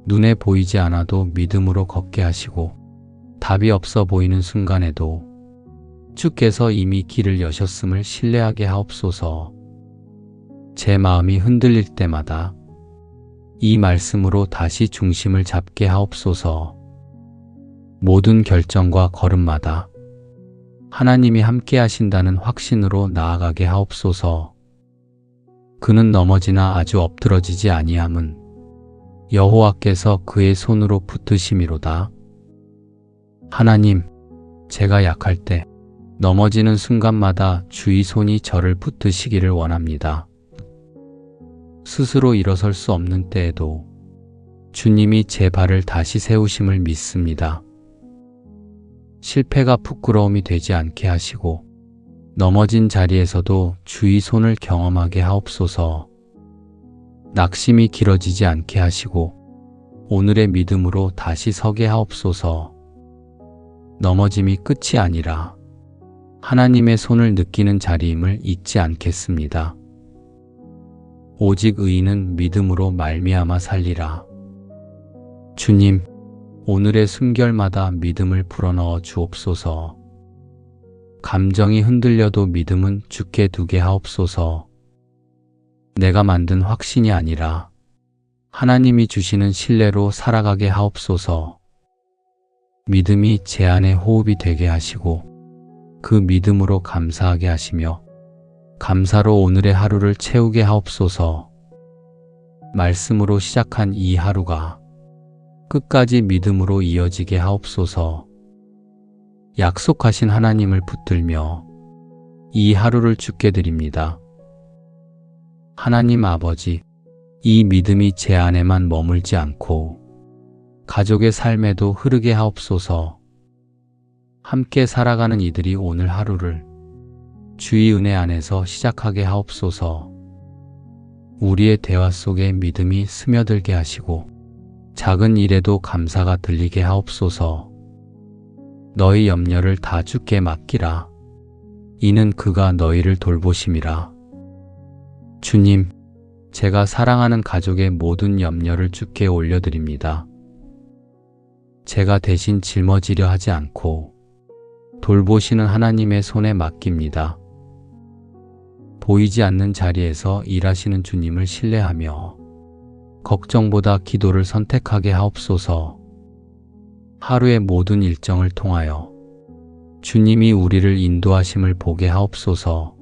눈에 보이지 않아도 믿음으로 걷게 하시고 답이 없어 보이는 순간에도 주께서 이미 길을 여셨음을 신뢰하게 하옵소서. 제 마음이 흔들릴 때마다 이 말씀으로 다시 중심을 잡게 하옵소서. 모든 결정과 걸음마다 하나님이 함께 하신다는 확신으로 나아가게 하옵소서. 그는 넘어지나 아주 엎드러지지 아니함은 여호와께서 그의 손으로 붙드심이로다. 하나님, 제가 약할 때 넘어지는 순간마다 주의 손이 저를 붙드시기를 원합니다. 스스로 일어설 수 없는 때에도 주님이 제 발을 다시 세우심을 믿습니다. 실패가 부끄러움이 되지 않게 하시고 넘어진 자리에서도 주의 손을 경험하게 하옵소서. 낙심이 길어지지 않게 하시고 오늘의 믿음으로 다시 서게 하옵소서. 넘어짐이 끝이 아니라 하나님의 손을 느끼는 자리임을 잊지 않겠습니다. 오직 의인은 믿음으로 말미암아 살리라. 주님, 오늘의 숨결마다 믿음을 불어넣어 주옵소서. 감정이 흔들려도 믿음은 주께 두게 하옵소서. 내가 만든 확신이 아니라 하나님이 주시는 신뢰로 살아가게 하옵소서. 믿음이 제 안에 호흡이 되게 하시고 그 믿음으로 감사하게 하시며 감사로 오늘의 하루를 채우게 하옵소서. 말씀으로 시작한 이 하루가 끝까지 믿음으로 이어지게 하옵소서. 약속하신 하나님을 붙들며 이 하루를 주께 드립니다. 하나님 아버지, 이 믿음이 제 안에만 머물지 않고 가족의 삶에도 흐르게 하옵소서. 함께 살아가는 이들이 오늘 하루를 주의 은혜 안에서 시작하게 하옵소서. 우리의 대화 속에 믿음이 스며들게 하시고 작은 일에도 감사가 들리게 하옵소서. 너희 염려를 다 주께 맡기라. 이는 그가 너희를 돌보심이라. 주님, 제가 사랑하는 가족의 모든 염려를 주께 올려드립니다. 제가 대신 짊어지려 하지 않고 돌보시는 하나님의 손에 맡깁니다. 보이지 않는 자리에서 일하시는 주님을 신뢰하며 걱정보다 기도를 선택하게 하옵소서. 하루의 모든 일정을 통하여 주님이 우리를 인도하심을 보게 하옵소서.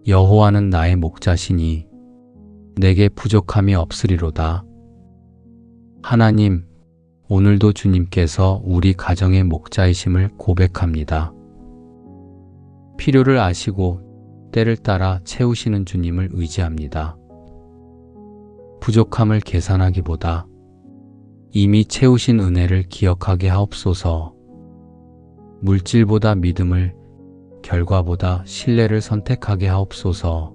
여호와는 나의 목자시니 내게 부족함이 없으리로다. 하나님, 오늘도 주님께서 우리 가정의 목자이심을 고백합니다. 필요를 아시고 때를 따라 채우시는 주님을 의지합니다. 부족함을 계산하기보다 이미 채우신 은혜를 기억하게 하옵소서. 물질보다 믿음을, 결과보다 신뢰를 선택하게 하옵소서.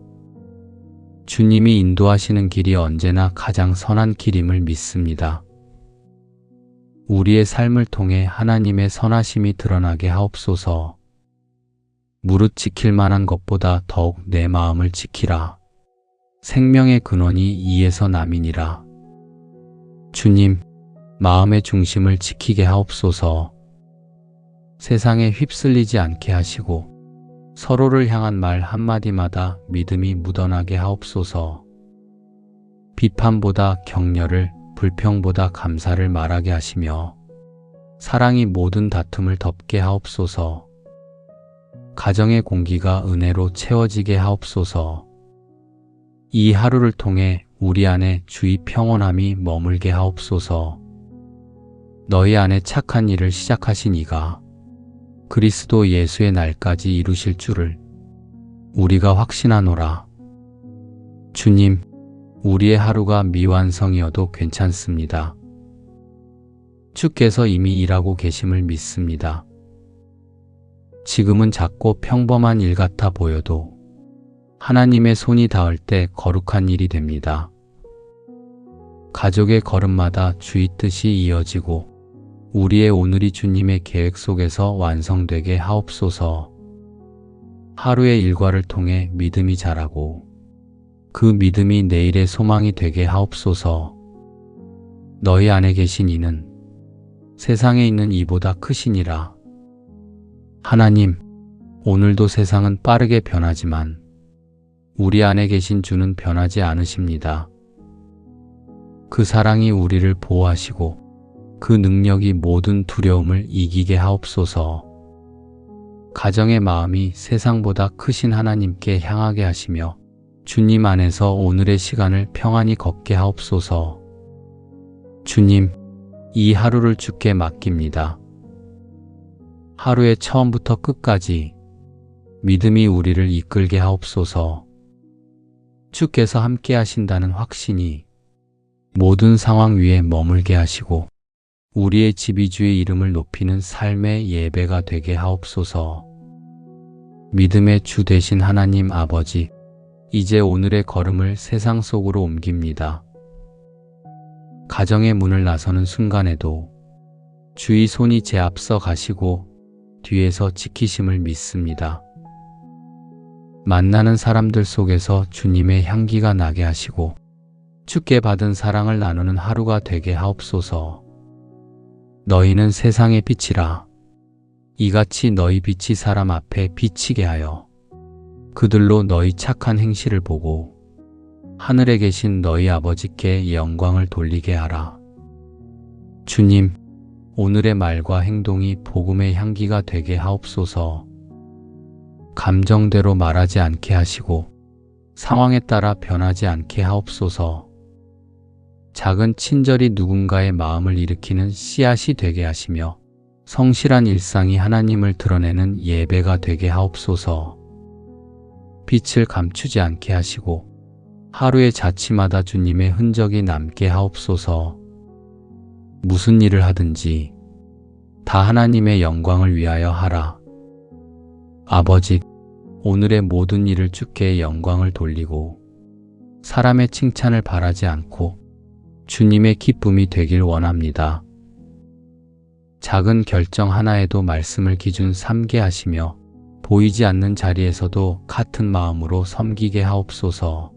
주님이 인도하시는 길이 언제나 가장 선한 길임을 믿습니다. 우리의 삶을 통해 하나님의 선하심이 드러나게 하옵소서. 무릇 지킬 만한 것보다 더욱 내 마음을 지키라. 생명의 근원이 이에서 남이니라. 주님, 마음의 중심을 지키게 하옵소서. 세상에 휩쓸리지 않게 하시고 서로를 향한 말 한마디마다 믿음이 묻어나게 하옵소서. 비판보다 격려를, 불평보다 감사를 말하게 하시며 사랑이 모든 다툼을 덮게 하옵소서. 가정의 공기가 은혜로 채워지게 하옵소서. 이 하루를 통해 우리 안에 주의 평온함이 머물게 하옵소서. 너희 안에 착한 일을 시작하신 이가 그리스도 예수의 날까지 이루실 줄을 우리가 확신하노라. 주님, 우리의 하루가 미완성이어도 괜찮습니다. 주께서 이미 일하고 계심을 믿습니다. 지금은 작고 평범한 일 같아 보여도 하나님의 손이 닿을 때 거룩한 일이 됩니다. 가족의 걸음마다 주의 뜻이 이어지고 우리의 오늘이 주님의 계획 속에서 완성되게 하옵소서. 하루의 일과를 통해 믿음이 자라고 그 믿음이 내일의 소망이 되게 하옵소서. 너희 안에 계신 이는 세상에 있는 이보다 크시니라. 하나님, 오늘도 세상은 빠르게 변하지만 우리 안에 계신 주는 변하지 않으십니다. 그 사랑이 우리를 보호하시고 그 능력이 모든 두려움을 이기게 하옵소서. 가정의 마음이 세상보다 크신 하나님께 향하게 하시며 주님 안에서 오늘의 시간을 평안히 걷게 하옵소서. 주님, 이 하루를 주께 맡깁니다. 하루의 처음부터 끝까지 믿음이 우리를 이끌게 하옵소서. 주께서 함께 하신다는 확신이 모든 상황 위에 머물게 하시고 우리의 집이 주의 이름을 높이는 삶의 예배가 되게 하옵소서. 믿음의 주 되신 하나님 아버지, 이제 오늘의 걸음을 세상 속으로 옮깁니다. 가정의 문을 나서는 순간에도 주의 손이 제 앞서 가시고 뒤에서 지키심을 믿습니다. 만나는 사람들 속에서 주님의 향기가 나게 하시고 주께 받은 사랑을 나누는 하루가 되게 하옵소서. 너희는 세상의 빛이라. 이같이 너희 빛이 사람 앞에 비치게 하여 그들로 너희 착한 행실을 보고 하늘에 계신 너희 아버지께 영광을 돌리게 하라. 주님, 오늘의 말과 행동이 복음의 향기가 되게 하옵소서. 감정대로 말하지 않게 하시고 상황에 따라 변하지 않게 하옵소서. 작은 친절이 누군가의 마음을 일으키는 씨앗이 되게 하시며 성실한 일상이 하나님을 드러내는 예배가 되게 하옵소서. 빛을 감추지 않게 하시고 하루의 자취마다 주님의 흔적이 남게 하옵소서. 무슨 일을 하든지 다 하나님의 영광을 위하여 하라. 아버지, 오늘의 모든 일을 주께 영광을 돌리고 사람의 칭찬을 바라지 않고 주님의 기쁨이 되길 원합니다. 작은 결정 하나에도 말씀을 기준 삼게 하시며 보이지 않는 자리에서도 같은 마음으로 섬기게 하옵소서.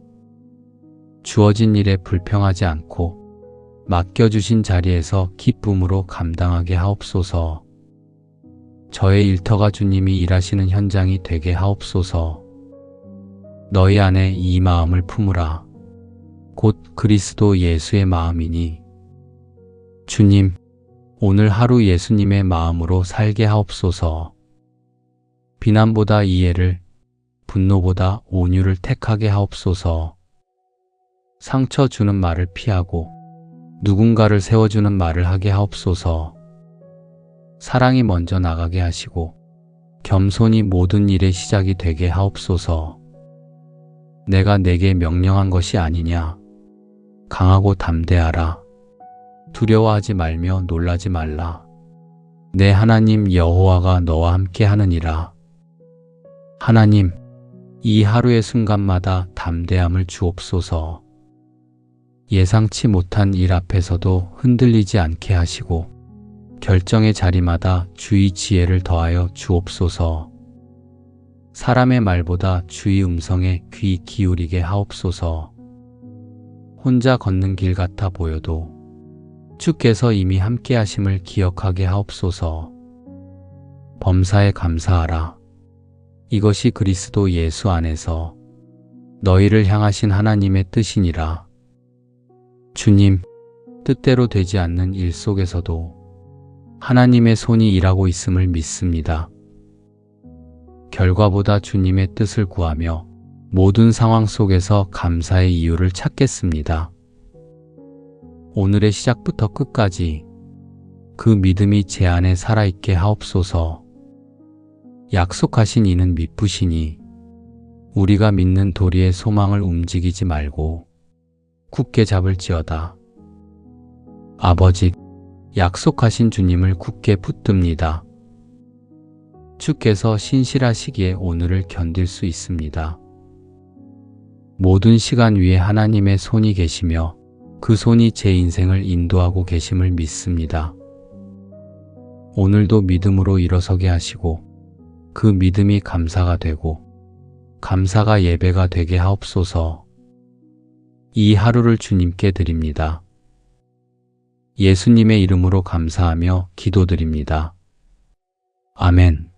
주어진 일에 불평하지 않고 맡겨주신 자리에서 기쁨으로 감당하게 하옵소서. 저의 일터가 주님이 일하시는 현장이 되게 하옵소서. 너희 안에 이 마음을 품으라. 곧 그리스도 예수의 마음이니. 주님, 오늘 하루 예수님의 마음으로 살게 하옵소서. 비난보다 이해를, 분노보다 온유를 택하게 하옵소서. 상처 주는 말을 피하고 누군가를 세워주는 말을 하게 하옵소서. 사랑이 먼저 나가게 하시고 겸손이 모든 일의 시작이 되게 하옵소서. 내가 내게 명령한 것이 아니냐. 강하고 담대하라. 두려워하지 말며 놀라지 말라. 내 하나님 여호와가 너와 함께 하느니라. 하나님, 이 하루의 순간마다 담대함을 주옵소서. 예상치 못한 일 앞에서도 흔들리지 않게 하시고 결정의 자리마다 주의 지혜를 더하여 주옵소서. 사람의 말보다 주의 음성에 귀 기울이게 하옵소서. 혼자 걷는 길 같아 보여도 주께서 이미 함께 하심을 기억하게 하옵소서. 범사에 감사하라. 이것이 그리스도 예수 안에서 너희를 향하신 하나님의 뜻이니라. 주님, 뜻대로 되지 않는 일 속에서도 하나님의 손이 일하고 있음을 믿습니다. 결과보다 주님의 뜻을 구하며 모든 상황 속에서 감사의 이유를 찾겠습니다. 오늘의 시작부터 끝까지 그 믿음이 제 안에 살아있게 하옵소서. 약속하신 이는 미쁘시니 우리가 믿는 도리의 소망을 움직이지 말고 굳게 잡을지어다. 아버지, 약속하신 주님을 굳게 붙듭니다. 주께서 신실하시기에 오늘을 견딜 수 있습니다. 모든 시간 위에 하나님의 손이 계시며 그 손이 제 인생을 인도하고 계심을 믿습니다. 오늘도 믿음으로 일어서게 하시고 그 믿음이 감사가 되고 감사가 예배가 되게 하옵소서. 이 하루를 주님께 드립니다. 예수님의 이름으로 감사하며 기도드립니다. 아멘.